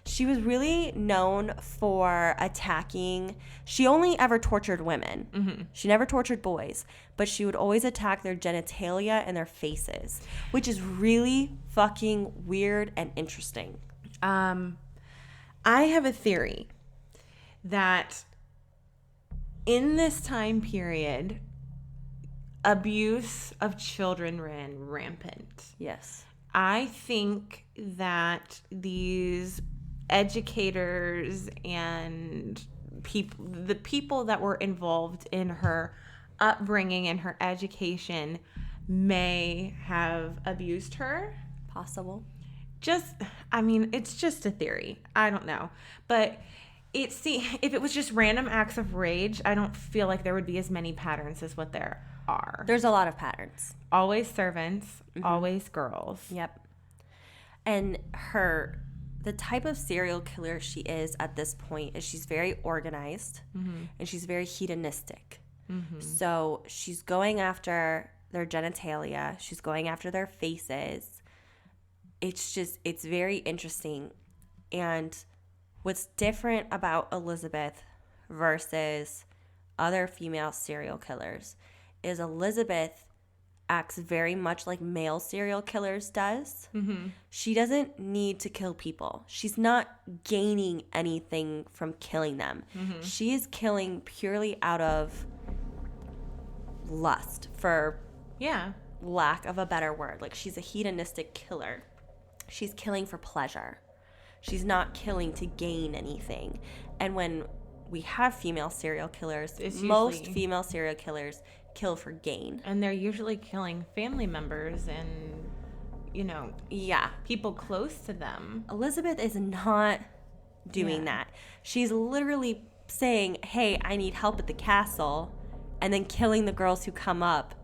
She was really known for attacking. She only ever tortured women. Mm-hmm. She never tortured boys, but she would always attack their genitalia and their faces, which is really fucking weird and interesting. I have a theory that in this time period, abuse of children ran rampant. Yes. I think that these educators and the people that were involved in her upbringing and her education may have abused her. Possible. It's just a theory. I don't know. But if it was just random acts of rage, I don't feel like there would be as many patterns as what there are. There's a lot of patterns. Always servants, always girls. Yep. And the type of serial killer she is at this point is she's very organized and she's very hedonistic. So she's going after their genitalia. She's going after their faces. It's very interesting. And what's different about Elizabeth versus other female serial killers is Elizabeth acts very much like male serial killers does. She doesn't need to kill people. She's not gaining anything from killing them. She is killing purely out of lust, for lack of a better word. Like, she's a hedonistic killer. She's killing for pleasure. She's not killing to gain anything. And when we have female serial killers, most female serial killers kill for gain. And they're usually killing family members and, people close to them. Elizabeth is not doing that. She's literally saying, hey, I need help at the castle, and then killing the girls who come up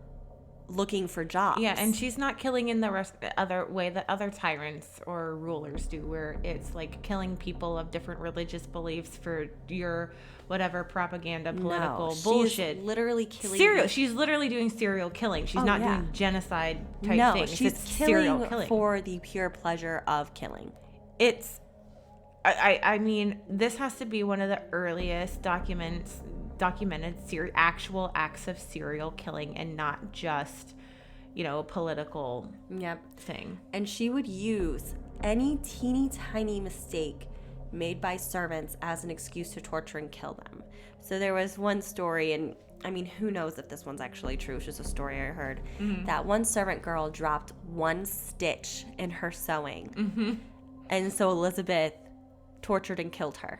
looking for jobs. Yeah, and she's not killing in the other way that other tyrants or rulers do, where it's like killing people of different religious beliefs for your whatever propaganda, political bullshit. She's literally killing. She's literally doing serial killing. She's not doing genocide type things. She's it's killing serial killing for the pure pleasure of killing. It's, I mean, this has to be one of the earliest documented actual acts of serial killing, and not just, a political thing. And she would use any teeny tiny mistake made by servants as an excuse to torture and kill them. So there was one story, and I mean, who knows if this one's actually true, it's just a story I heard, that one servant girl dropped one stitch in her sewing. And so Elizabeth tortured and killed her.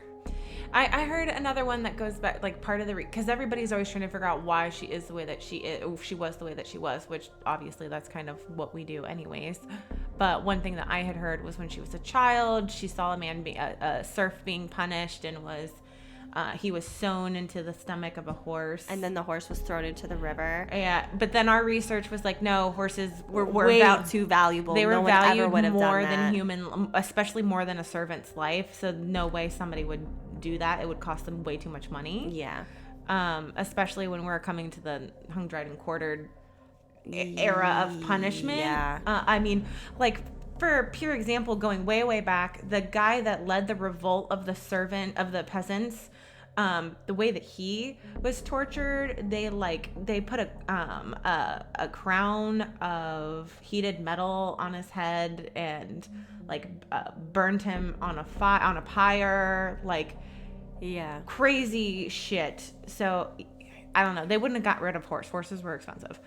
I heard another one that goes back, like, part of the because everybody's always trying to figure out why she is the way that she is, she was the way that she was, which obviously that's kind of what we do anyways. But one thing that I had heard was when she was a child, she saw a serf being punished, and he was sewn into the stomach of a horse, and then the horse was thrown into the river. Yeah, but then our research was like, no, horses were way too valuable. They were valued more than human, especially more than a servant's life. So no way somebody would do that. It would cost them way too much money. Yeah. Especially when we're coming to the hung, dried, and quartered era of punishment. Yeah. I mean, like, for pure example, going way, way back, the guy that led the revolt of the peasants, the way that he was tortured, they put a crown of heated metal on his head and burned him on a pyre, crazy shit. So I don't know. They wouldn't have got rid of horses were expensive.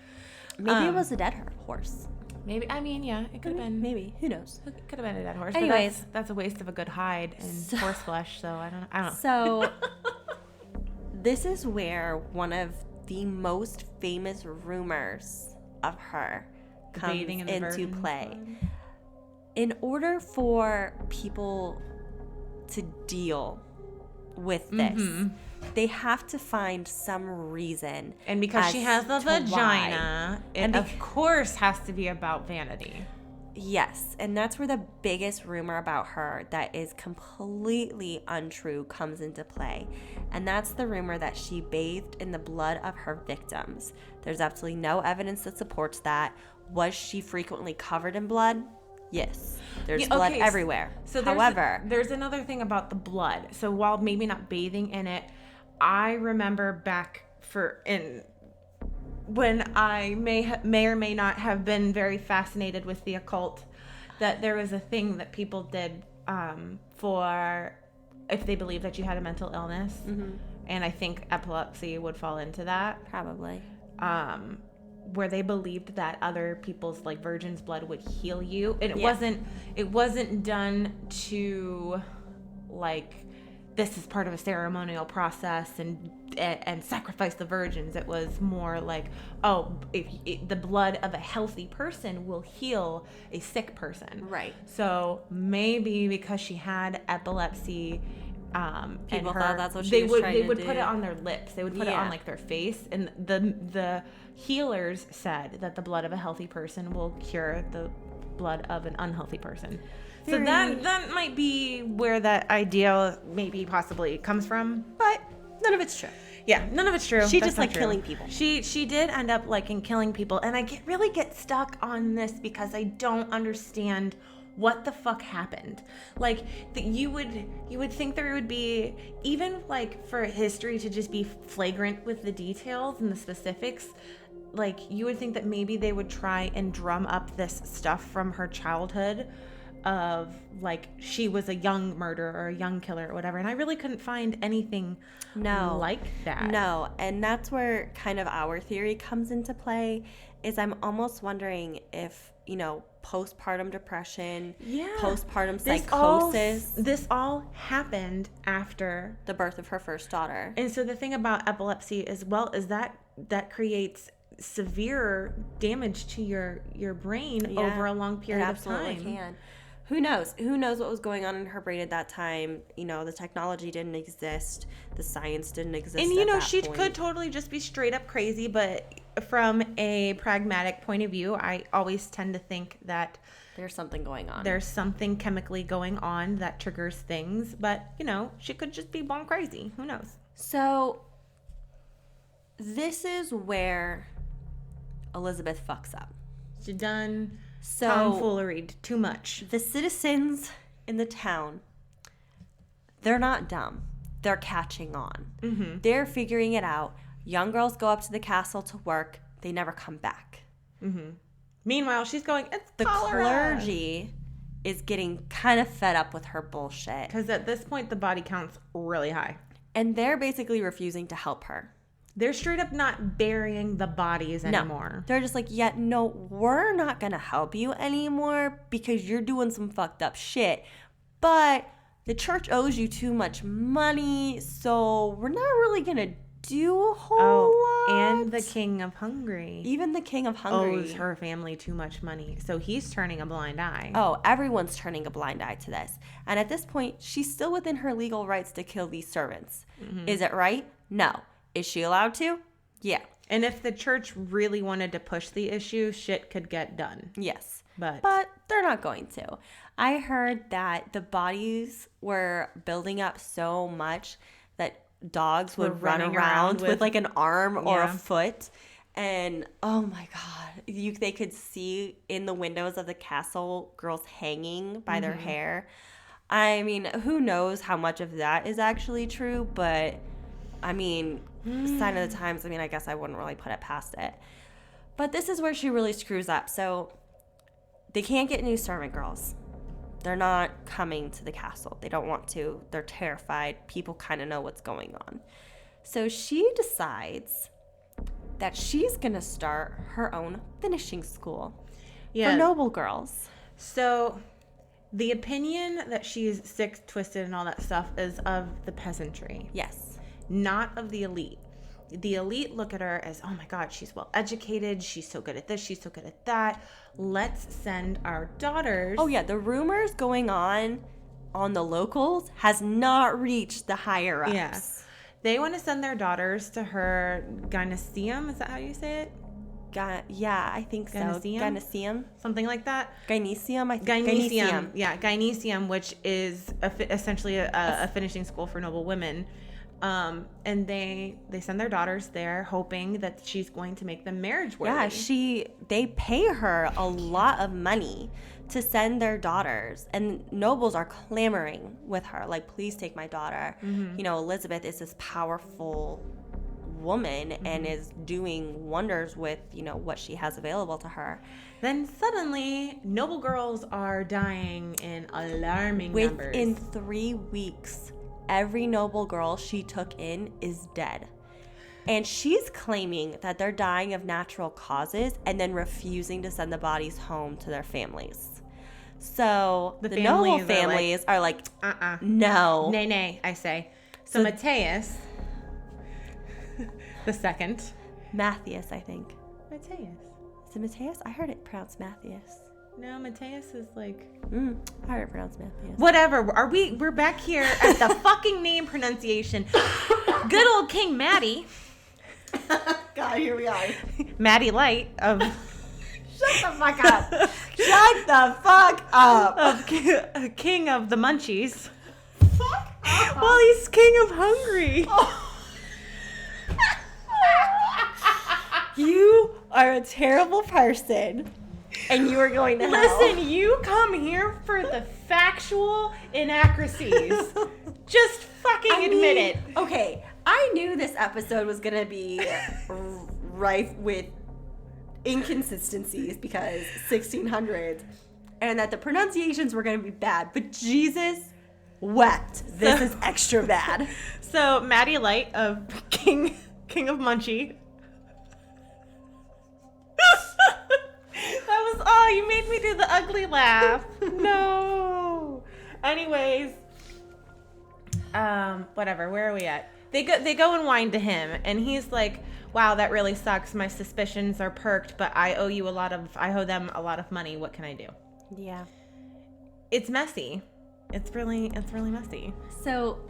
Maybe it was a dead horse. Maybe, I mean, yeah, it could have been. Maybe, who knows? It could have been a dead horse. Anyways, but that's a waste of a good hide and horse flesh. So I don't know. So this is where one of the most famous rumors of her comes into play. In order for people to deal with this, they have to find some reason. And because she has the vagina, it of course has to be about vanity. Yes, and that's where the biggest rumor about her that is completely untrue comes into play. And that's the rumor that she bathed in the blood of her victims. There's absolutely no evidence that supports that. Was she frequently covered in blood? Yes. There's blood everywhere. So there's another thing about the blood. So while maybe not bathing in it, I remember when I may or may not have been very fascinated with the occult, that there was a thing that people did for if they believed that you had a mental illness. And I think epilepsy would fall into that. Probably. Where they believed that other people's virgin's blood would heal you, and it wasn't done to this is part of a ceremonial process and sacrifice the virgins. It was more if the blood of a healthy person will heal a sick person. Right. So maybe because she had epilepsy People thought that's what she was trying to do. They would put it on their lips. They would put it on like their face. And the healers said that the blood of a healthy person will cure the blood of an unhealthy person. So that might be where that idea maybe possibly comes from, but none of it's true. Yeah, none of it's true. She just liked killing people. She did end up liking killing people, and I really get stuck on this because I don't understand what the fuck happened. Like you would think there would be, even like for history to just be flagrant with the details and the specifics. Like you would think that maybe they would try and drum up this stuff from her childhood of like she was a young murderer or a young killer or whatever, and I really couldn't find anything like that. No, and that's where kind of our theory comes into play, is I'm almost wondering if, postpartum depression, postpartum psychosis. This all happened after the birth of her first daughter. And so the thing about epilepsy as well is that creates severe damage to your brain over a long period of time. Absolutely can. Who knows? Who knows what was going on in her brain at that time? The technology didn't exist. The science didn't exist. And she could totally just be straight up crazy, but from a pragmatic point of view, I always tend to think that there's something going on. There's something chemically going on that triggers things, but she could just be born crazy. Who knows? So this is where Elizabeth fucks up. She done tomfoolery too much. The citizens in the town, they're not dumb. They're catching on. Mm-hmm. They're figuring it out. Young girls go up to the castle to work. They never come back. Mm-hmm. Meanwhile, she's going, it's the cholera. Clergy is getting kind of fed up with her bullshit. Because at this point, the body count's really high. And they're basically refusing to help her. They're straight up not burying the bodies anymore. No, they're just like, we're not going to help you anymore because you're doing some fucked up shit. But the church owes you too much money, so we're not really going to do a whole lot. And the King of Hungary. Even the King of Hungary owes her family too much money. So he's turning a blind eye. Oh, everyone's turning a blind eye to this. And at this point, she's still within her legal rights to kill these servants. Mm-hmm. Is it right? No. Is she allowed to? Yeah. And if the church really wanted to push the issue, shit could get done. Yes. But they're not going to. I heard that the bodies were building up so much that dogs would run around with like an arm or a foot. And oh my God, they could see in the windows of the castle girls hanging by their hair. I mean, who knows how much of that is actually true, but I mean, sign of the times, I guess I wouldn't really put it past it. But this is where she really screws up. So they can't get new servant girls. They're not coming to the castle. They don't want to. They're terrified. People kind of know what's going on. So she decides that she's going to start her own finishing school for noble girls. So the opinion that she's sick, twisted, and all that stuff is of the peasantry. Yes. Not of the elite. The elite look at her as, oh my God, she's well educated. She's so good at this. She's so good at that. Let's send our daughters. Oh yeah, the rumors going on the locals has not reached the higher ups. Yeah. They want to send their daughters to her gynoecium. Is that how you say it? Yeah, I think so. Gynoecium? Something like that. Gynoecium, I think. Gynoecium. Yeah, gynoecium, which is essentially a finishing school for noble women. And they send their daughters there hoping that she's going to make them marriage worthy. Yeah, they pay her a lot of money to send their daughters, and nobles are clamoring with her, like, please take my daughter. Mm-hmm. Elizabeth is this powerful woman and is doing wonders with, what she has available to her. Then suddenly, noble girls are dying in alarming numbers. Within 3 weeks, every noble girl she took in is dead. And she's claiming that they're dying of natural causes and then refusing to send the bodies home to their families. So the noble families are like, no. Nay, I say. So Matthias, the second. Matthias, I think. Matthias. Is it Matthias? I heard it pronounced Matthias. No, Matthias is like... How do I pronounce Matthias? Whatever. We're back here at the fucking name pronunciation. Good old King Maddie. God, here we are. Maddie Light of... Shut the fuck up. Shut the fuck up. Of King of the Munchies. Fuck up. Well, he's King of Hungry. Oh. You are a terrible person. And you are going to hell. Listen, you come here for the factual inaccuracies. Just fucking admit it. Okay, I knew this episode was going to be rife with inconsistencies because 1600s and that the pronunciations were going to be bad. But Jesus wept. This is extra bad. So, Maddie Light of King of Munchie. That was, oh, you made me do the ugly laugh. No. Anyways, whatever. Where are we at? They go and whine to him, and he's like, "Wow, that really sucks. My suspicions are perked, but I owe them a lot of money. What can I do?" Yeah. It's messy. It's really messy. So,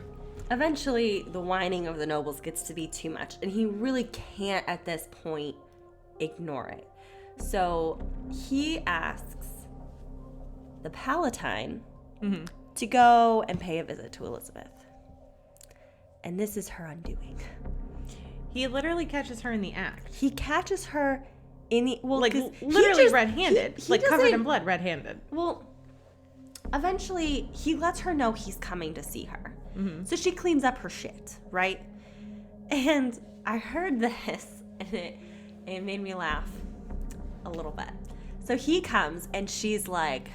eventually, the whining of the nobles gets to be too much, and he really can't at this point ignore it. So he asks the Palatine to go and pay a visit to Elizabeth. And this is her undoing. He literally catches her in the act. He catches her in the... Well, like, literally red-handed. Like, covered in blood, red-handed. Well, eventually, he lets her know he's coming to see her. Mm-hmm. So she cleans up her shit, right? And I heard this, and it made me laugh a little bit. So he comes and she's like,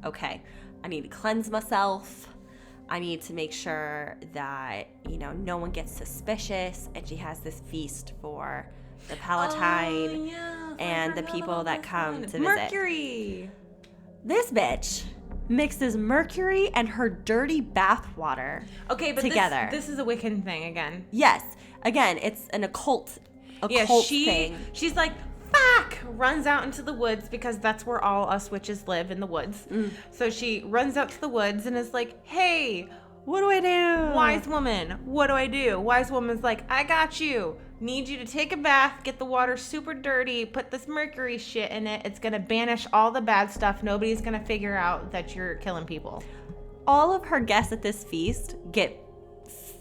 okay, I need to cleanse myself. I need to make sure that, no one gets suspicious. And she has this feast for the Palatine and the people that come to visit. Mercury. This bitch mixes mercury and her dirty bath water together. This is a Wiccan thing again. Yes. Again, it's an occult thing. She's like, fuck! Runs out into the woods because that's where all us witches live, in the woods. So she runs out to the woods and is like, hey, what do I do? Wise woman, what do I do? Wise woman's like, I got you. Need you to take a bath, get the water super dirty, put this mercury shit in it. It's going to banish all the bad stuff. Nobody's going to figure out that you're killing people. All of her guests at this feast get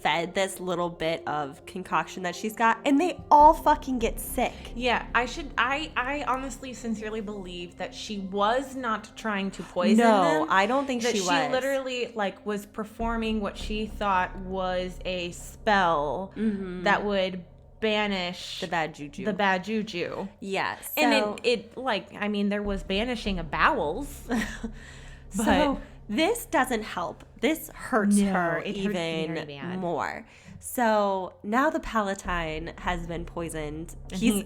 fed this little bit of concoction that she's got, and they all fucking get sick. Yeah, I honestly sincerely believe that she was not trying to poison them. No, I don't think she was. That she literally was performing what she thought was a spell that would banish the bad juju. Yes. And it there was banishing of bowels. But so this doesn't help. This hurts her even more. So now the Palatine has been poisoned. He's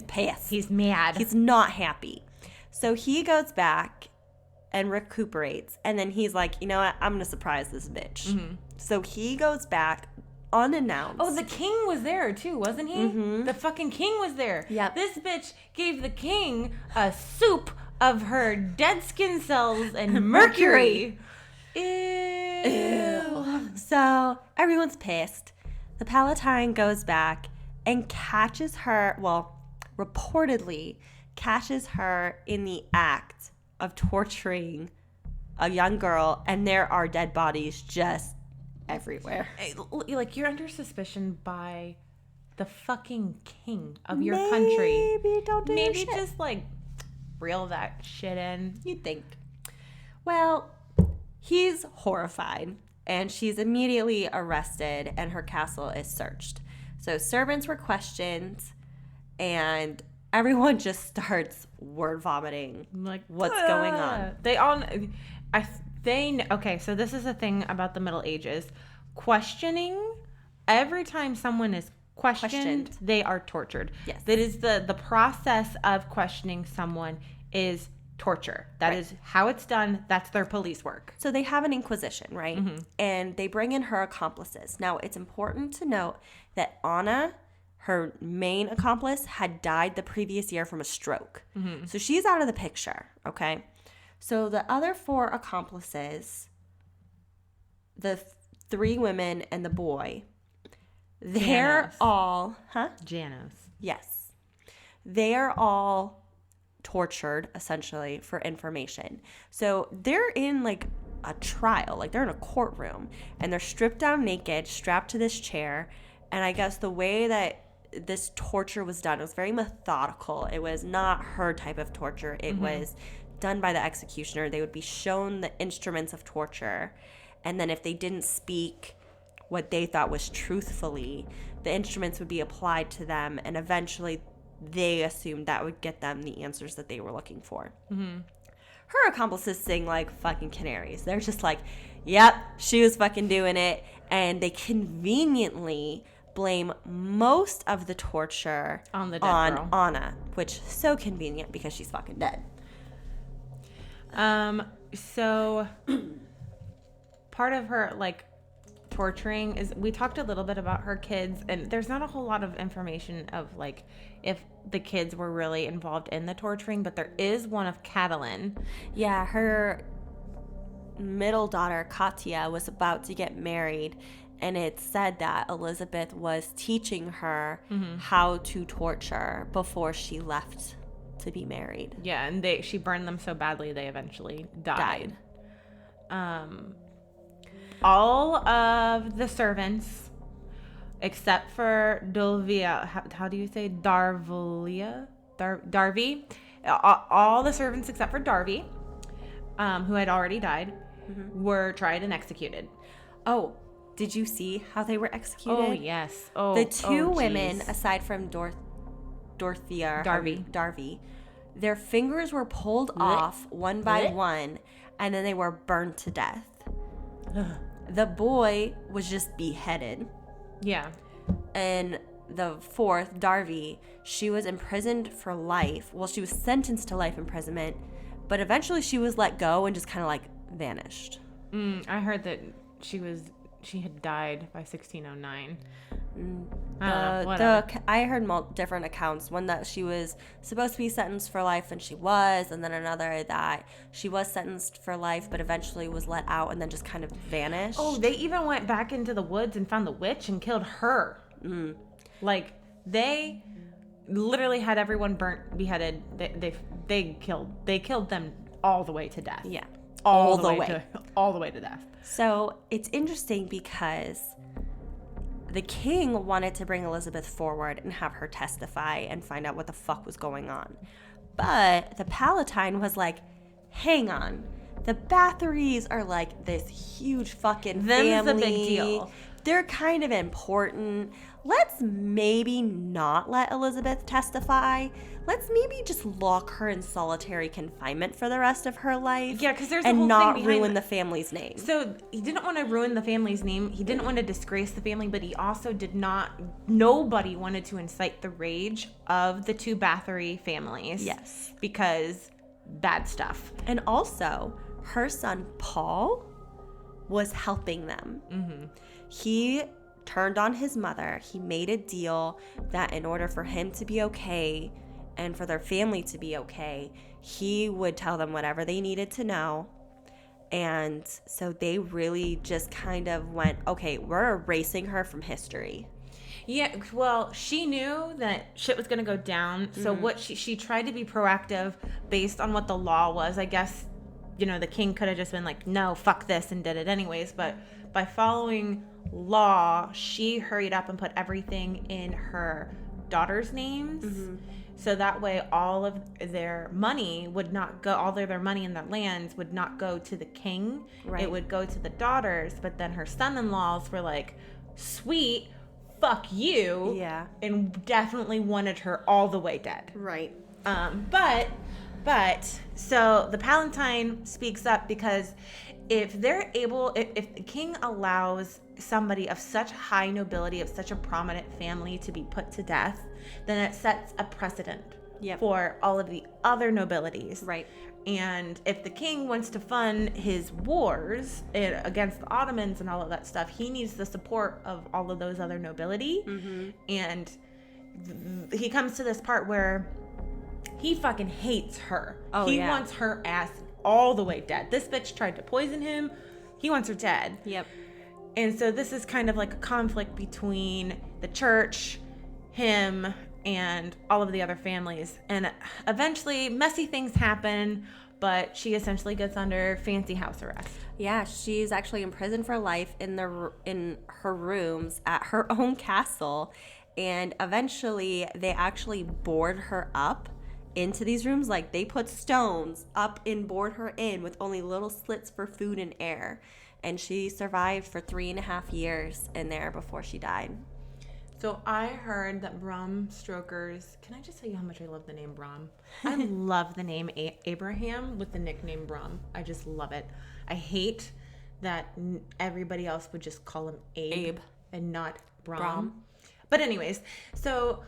pissed. He's mad. He's not happy. So he goes back and recuperates. And then he's like, you know what? I'm going to surprise this bitch. Mm-hmm. So he goes back unannounced. Oh, the king was there too, wasn't he? Mm-hmm. The fucking king was there. Yep. This bitch gave the king a soup of her dead skin cells and mercury. Ew. So everyone's pissed. The Palatine goes back and catches her, reportedly catches her in the act of torturing a young girl, and there are dead bodies just everywhere. You're under suspicion by the fucking king of your country. Maybe just reel that shit in. You'd think. Well, he's horrified, and she's immediately arrested, and her castle is searched. So servants were questioned, and everyone just starts word vomiting. What's going on? Okay, so this is the thing about the Middle Ages. Questioning, every time someone is questioned, they are tortured. Yes. That is the process of questioning someone is torture. That is how it's done. That's their police work. So they have an inquisition, right? Mm-hmm. And they bring in her accomplices. Now, it's important to note that Anna, her main accomplice had died the previous year from a stroke. So she's out of the picture, okay? So the other 4 accomplices, the 3 women and the boy, they're Janos. all... Janos. Yes. They're all tortured, essentially, for information. So they're in, like, a trial. Like, they're in a courtroom. And they're stripped down naked, strapped to this chair. And I guess the way that this torture was done, it was very methodical. It was not her type of torture. It was done by the executioner. They would be shown the instruments of torture. And then if they didn't speak what they thought was truthfully, the instruments would be applied to them. And eventually they assumed that would get them the answers that they were looking for. Her accomplices sing like fucking canaries. They're just like, yep, she was fucking doing it. And they conveniently blame most of the torture On the dead girl. Anna, which is so convenient because she's fucking dead. So part of her, like, torturing is, we talked a little bit about her kids, and there's not a whole lot of information of, like, if the kids were really involved in the torturing, but there is one of Catalin. Yeah, her middle daughter, Katya, was about to get married, and it said that Elizabeth was teaching her how to torture before she left to be married. Yeah, and she burned them so badly they eventually died. All of the servants, except for Dulvia, how do you say Darvia? Darby? All the servants except for Darby, who had already died, were tried and executed. Oh, did you see how they were executed? Oh, yes. Oh, the 2 women, geez. aside from Dorothea, Darby, their fingers were pulled off one by one, and then they were burned to death. The boy was just beheaded. Yeah. And the 4th, Darby, she was imprisoned for life. Well, she was sentenced to life imprisonment, but eventually she was let go and just kind of like vanished. I heard that she had died by 1609. I heard different accounts. One that she was supposed to be sentenced for life and she was, and then another that she was sentenced for life but eventually was let out and then just kind of vanished. Oh, they even went back into the woods and found the witch and killed her. Like, they literally had everyone burnt, beheaded. They killed them all the way to death. Yeah. All the way to death. So it's interesting because the king wanted to bring Elizabeth forward and have her testify and find out what the fuck was going on. But the Palatine was like, hang on. The Bathorys are like this huge fucking family. Them's a big deal. They're kind of important. Let's maybe not let Elizabeth testify. Let's maybe just lock her in solitary confinement for the rest of her life. Yeah, because there's a and whole not thing behind ruin the family's name. So he didn't want to ruin the family's name. He didn't want to disgrace the family, but he also did not. Nobody wanted to incite the rage of the 2 Bathory families. Yes, because bad stuff. And also, her son Paul was helping them. He turned on his mother. He made a deal that in order for him to be okay and for their family to be okay, he would tell them whatever they needed to know. And so they really just kind of went, okay, we're erasing her from history. Yeah, well, she knew that shit was going to go down. So what she tried to be proactive based on what the law was. I guess, the king could have just been like, no, fuck this, and did it anyways. But by following law, she hurried up and put everything in her daughter's names. So that way all of their money would not go, all of their money in their lands would not go to the king. Right. It would go to the daughters. But then her son-in-laws were like, sweet, fuck you. Yeah. And definitely wanted her all the way dead. Right. But so the Palatine speaks up because if they're able, if the king allows somebody of such high nobility, of such a prominent family to be put to death, then it sets a precedent for all of the other nobilities. Right. And if the king wants to fund his wars against the Ottomans and all of that stuff, he needs the support of all of those other nobility. And he comes to this part where he fucking hates her. He wants her ass all the way dead. This bitch tried to poison him. He wants her dead. Yep. And so this is kind of like a conflict between the church, him, and all of the other families. And eventually messy things happen, but she essentially gets under fancy house arrest. Yeah, she's actually in prison for life in her rooms at her own castle. And eventually they actually board her up into these rooms. Like, they put stones up and board her in with only little slits for food and air. And she survived for 3.5 years in there before she died. So I heard that Bram Stroker's... Can I just tell you how much I love the name Bram? I love the name Abraham with the nickname Bram. I just love it. I hate that everybody else would just call him Abe. And not Bram. But anyways, so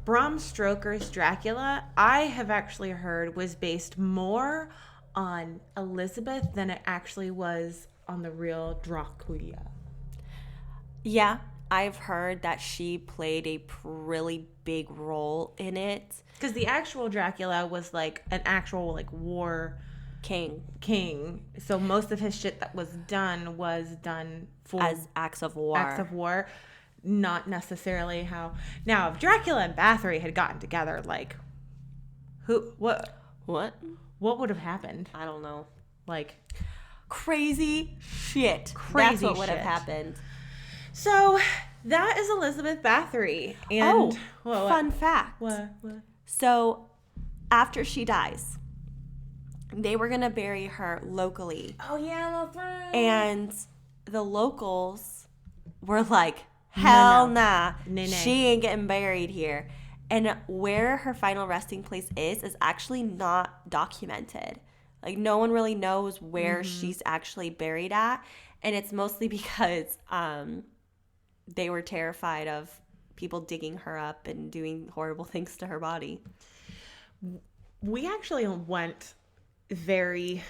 Bram Stoker's Dracula, I have actually heard, was based more on Elizabeth than it actually was on the real Dracula. Yeah, I've heard that she played a really big role in it. Because the actual Dracula was like an actual like war king. So most of his shit that was done for as acts of war. Not necessarily how. Now, if Dracula and Bathory had gotten together, like, what would have happened? I don't know. Like, crazy shit. That's what would have happened. So that is Elizabeth Bathory. And fun fact. What? So after she dies, they were gonna bury her locally. Oh yeah, that's right. And the locals were like, hell nah. She ain't getting buried here. And where her final resting place is actually not documented. Like, no one really knows where she's actually buried at. And it's mostly because they were terrified of people digging her up and doing horrible things to her body. We actually went very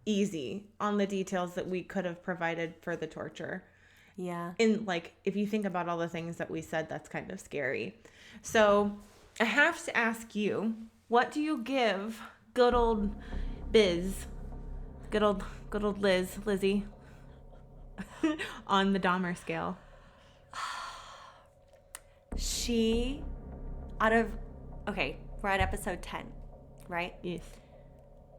easy on the details that we could have provided for the torture. Yeah. And, like, if you think about all the things that we said, that's kind of scary. So I have to ask you, what do you give good old Biz, good old Lizzie, on the Dahmer scale? We're at episode 10, right? Yes.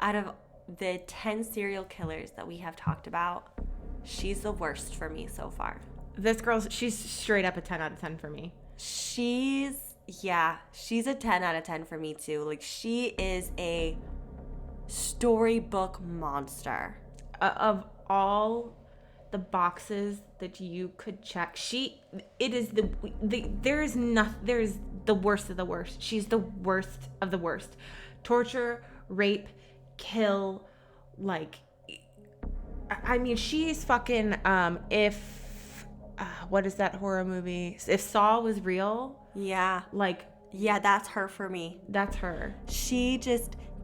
Out of the 10 serial killers that we have talked about, she's the worst for me so far. This girl, she's straight up a 10 out of 10 for me. She's a 10 out of 10 for me too. Like, she is a storybook monster. Of all the boxes that you could check, there's the worst of the worst. She's the worst of the worst. Torture, rape, kill, like, I mean, she's fucking, what is that horror movie? If Saw was real. Yeah. Like. Yeah, that's her for me. That's her.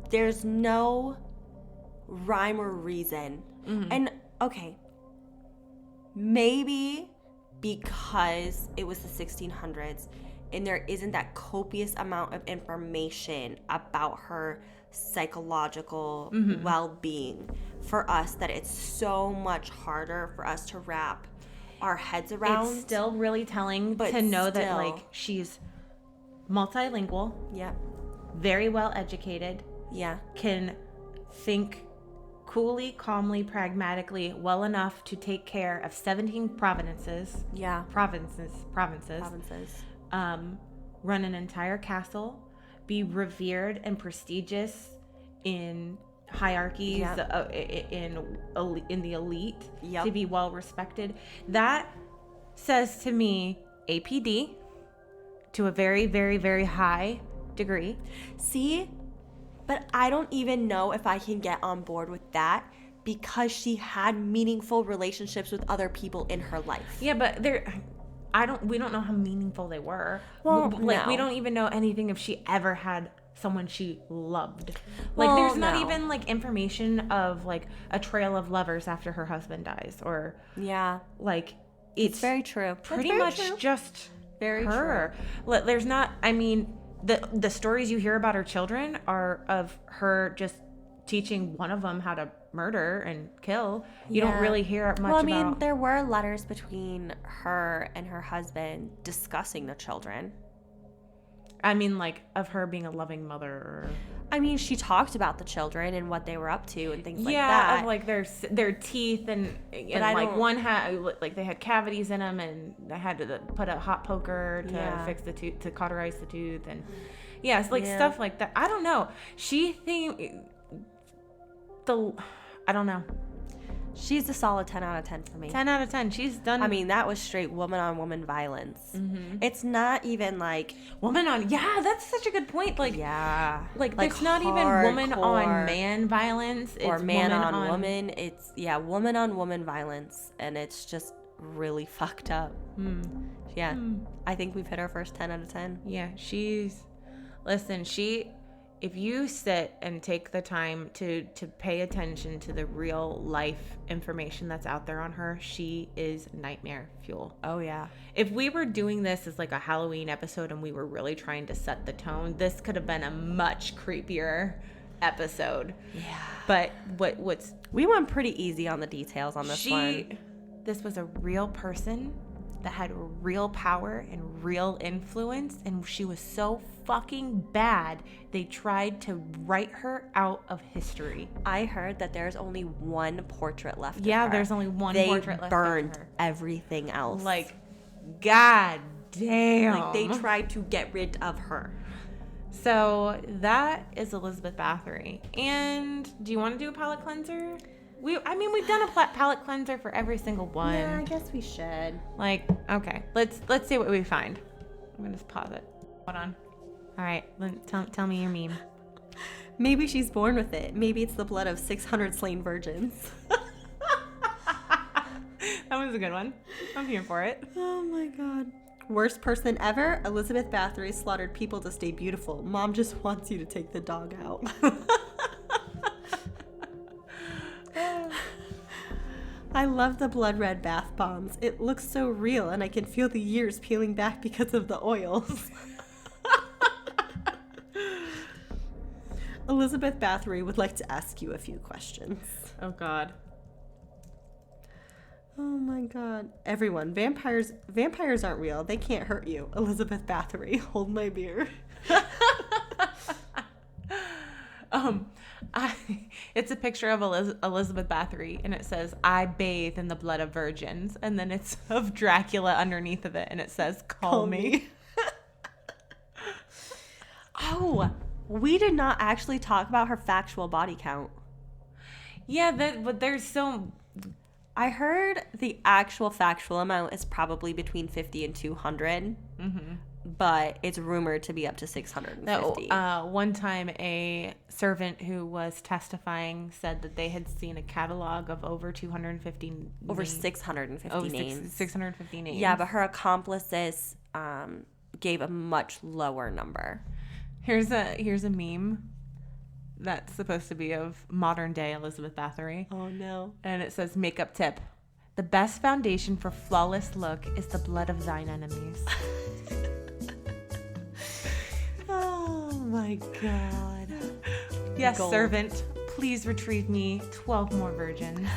There's no rhyme or reason. Mm-hmm. And, okay, maybe because it was the 1600s and there isn't that copious amount of information about her psychological well-being for us, that it's so much harder for us to wrap our heads around. It's still really telling to know that, like, she's multilingual. Yeah. Very well educated. Yeah. Can think coolly, calmly, pragmatically, well enough to take care of 17 provinces. Yeah. Provinces. Run an entire castle. Be revered and prestigious in hierarchies, in the elite, to be well respected. That says to me APD to a very, very, very high degree. See, but I don't even know if I can get on board with that, because she had meaningful relationships with other people in her life. Yeah, but we don't know how meaningful they were. Well, we don't even know anything if she ever had someone she loved. Like, there's not even, like, information of, like, a trail of lovers after her husband dies, or like, it's very true. Pretty much true. Just Very her. There's not, I mean, the stories you hear about her children are of her just teaching one of them how to murder and kill. You don't really hear much about... Well, I mean, there were letters between her and her husband discussing the children. I mean, like, of her being a loving mother. Or... I mean, she talked about the children and what they were up to and things like that. Yeah, of, like, their teeth and like, one had, like, they had cavities in them and they had to put a hot poker to fix the tooth, to cauterize the tooth. And, stuff like that. I don't know. I don't know. She's a solid 10 out of 10 for me. 10 out of 10. She's done... I mean, that was straight woman-on-woman violence. Mm-hmm. It's not even like... Yeah, that's such a good point. Like, yeah. Like it's not even woman-on-man violence. Or man-on-woman. It's, woman-on-woman violence. And it's just really fucked up. Yeah. I think we've hit our first 10 out of 10. Yeah, Listen, if you sit and take the time to pay attention to the real life information that's out there on her, she is nightmare fuel. Oh, yeah. If we were doing this as like a Halloween episode and we were really trying to set the tone, this could have been a much creepier episode. Yeah. But we went pretty easy on the details on this one. This was a real person that had real power and real influence, and she was so fucking bad they tried to write her out of history. I heard that there's only one portrait left of her. Yeah, there's only one portrait left of her. They burned everything else. Like, god damn. Like, they tried to get rid of her. So that is Elizabeth Bathory. And do you want to do a palate cleanser? We've done a palate cleanser for every single one. Yeah, I guess we should. Like, okay, let's see what we find. I'm gonna just pause it. Hold on. All right, tell me your meme. Maybe she's born with it. Maybe it's the blood of 600 slain virgins. That was a good one. I'm here for it. Oh my god. Worst person ever? Elizabeth Bathory slaughtered people to stay beautiful. Mom just wants you to take the dog out. I love the blood red bath bombs. It looks so real and I can feel the years peeling back because of the oils. Elizabeth Bathory would like to ask you a few questions. Oh god. Oh my god. Everyone, vampires aren't real. They can't hurt you. Elizabeth Bathory, hold my beer. It's a picture of Elizabeth Bathory, and it says, "I bathe in the blood of virgins," and then it's of Dracula underneath of it, and it says, "Call me." Oh, we did not actually talk about her factual body count. Yeah, but there's so... I heard the actual factual amount is probably between 50 and 200. Mm-hmm. But it's rumored to be up to 650. One time a servant who was testifying said that they had seen a catalog of over 250 names. Over 650 names. 650 names. Yeah, but her accomplices gave a much lower number. Here's a meme that's supposed to be of modern day Elizabeth Bathory. Oh no. And it says, makeup tip: the best foundation for flawless look is the blood of thine enemies. Oh my god. Yes, gold. Servant, please retrieve me 12 more virgins.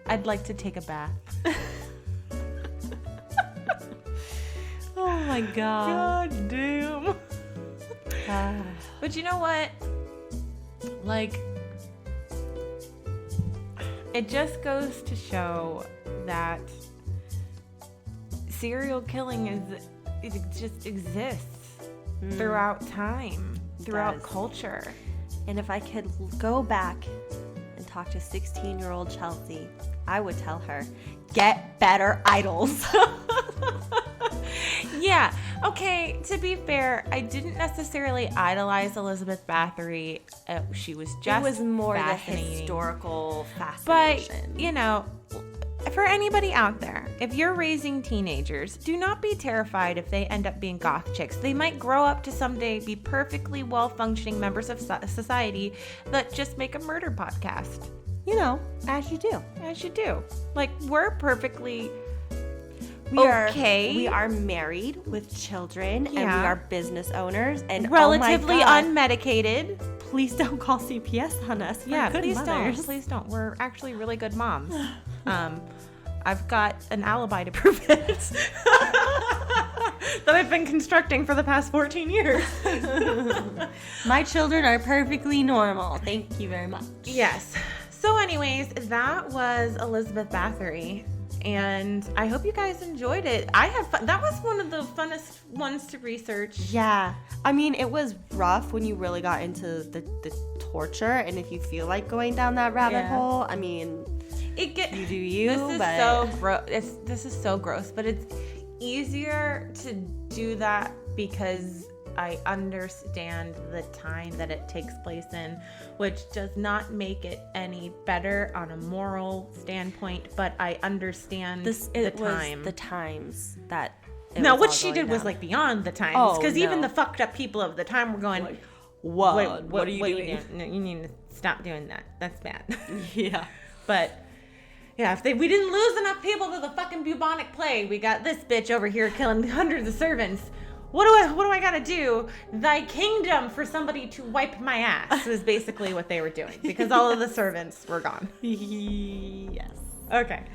I'd like to take a bath. Oh my god. God damn. But you know what? Like, it just goes to show that serial killing it just exists throughout time, throughout culture. And if I could go back and talk to 16-year-old Chelsea, I would tell her, get better idols. Yeah. Okay, to be fair, I didn't necessarily idolize Elizabeth Bathory. She was just It was more the historical fascination. But, you know, for anybody out there, if you're raising teenagers, do not be terrified if they end up being goth chicks. They might grow up to someday be perfectly well-functioning members of society that just make a murder podcast. You know, as you do. As you do. Like, we're perfectly We are married with children, and we are business owners, and relatively unmedicated. Please don't call CPS on us. Yeah, please don't. We're actually really good moms. I've got an alibi to prove it that I've been constructing for the past 14 years. My children are perfectly normal. Thank you very much. Yes. So anyways, that was Elizabeth Bathory. And I hope you guys enjoyed it. I had fun. That was one of the funnest ones to research. Yeah. I mean, it was rough when you really got into the torture. And if you feel like going down that rabbit hole, I mean, you do you. This is so gross. But it's easier to do that because I understand the time that it takes place in, which does not make it any better on a moral standpoint, but I understand the times that now what she did was like beyond the times, because even the fucked up people of the time were going, like, what are you doing? No, you need to stop doing that. That's bad. Yeah. But yeah, we didn't lose enough people to the fucking bubonic plague, we got this bitch over here killing hundreds of servants. What do I gotta do? Thy kingdom for somebody to wipe my ass is basically what they were doing, because all of the servants were gone. Yes. Okay.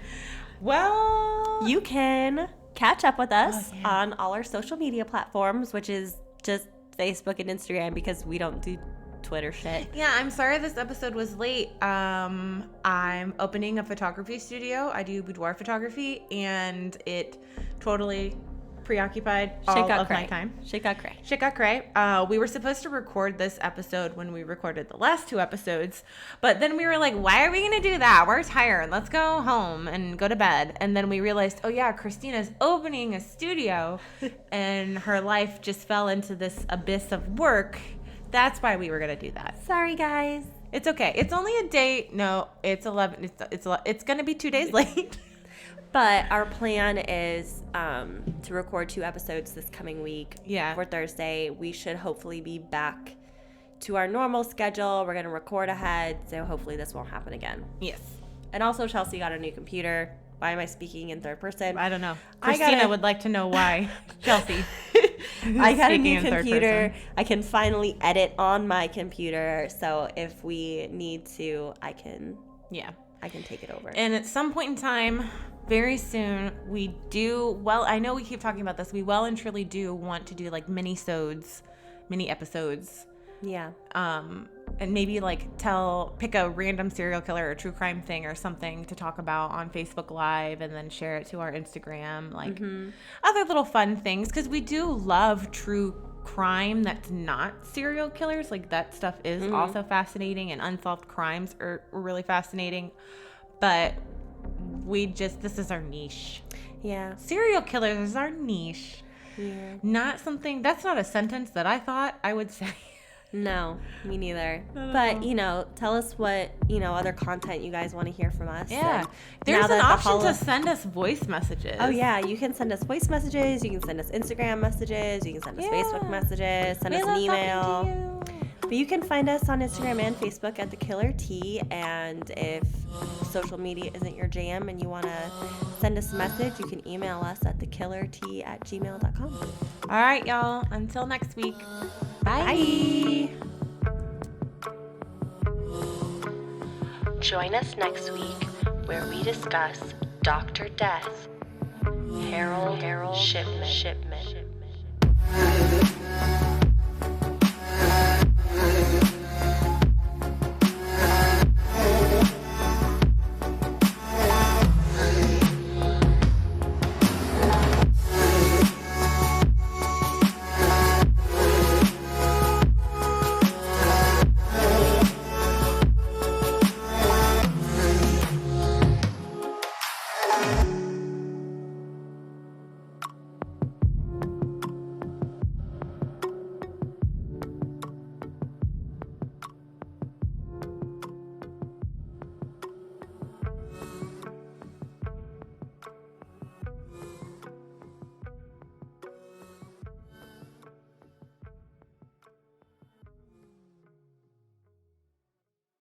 Well, you can catch up with us on all our social media platforms, which is just Facebook and Instagram, because we don't do Twitter shit. Yeah, I'm sorry this episode was late. I'm opening a photography studio. I do boudoir photography, and it totally preoccupied all of my time. Shit got cray. We were supposed to record this episode when we recorded the last two episodes, but then we were like, why are we going to do that? We're tired. Let's go home and go to bed. And then we realized, oh yeah, Christina's opening a studio and her life just fell into this abyss of work. That's why we were going to do that. Sorry, guys. It's okay. It's only a day. No, it's 11. It's going to be 2 days late. But our plan is to record 2 episodes this coming week. Yeah. For Thursday. We should hopefully be back to our normal schedule. We're going to record ahead, so hopefully this won't happen again. Yes. And also, Chelsea got a new computer. Why am I speaking in third person? I don't know. Christina would like to know why. Chelsea. I got a new computer. I can finally edit on my computer. So if we need to, I can take it over. And at some point in time, very soon, we do, well, I know we keep talking about this. We well and truly do want to do like mini episodes. Yeah. And maybe like pick a random serial killer or true crime thing or something to talk about on Facebook Live, and then share it to our Instagram, like other little fun things, because we do love true crime that's not serial killers. Like that stuff is also fascinating, and unsolved crimes are really fascinating, but this is our niche. Yeah. Serial killers is our niche. Yeah. That's not a sentence that I thought I would say. No, me neither. But, tell us what, other content you guys want to hear from us. Yeah. There's an option to send us voice messages. Oh, yeah. You can send us voice messages. You can send us Instagram messages. You can send us Facebook messages. Send us an email. But you can find us on Instagram and Facebook at The Killer T. And if social media isn't your jam and you want to send us a message, you can email us at thekillert@gmail.com. All right, y'all. Until next week. Bye. Join us next week where we discuss Dr. Death, Harold Shipman.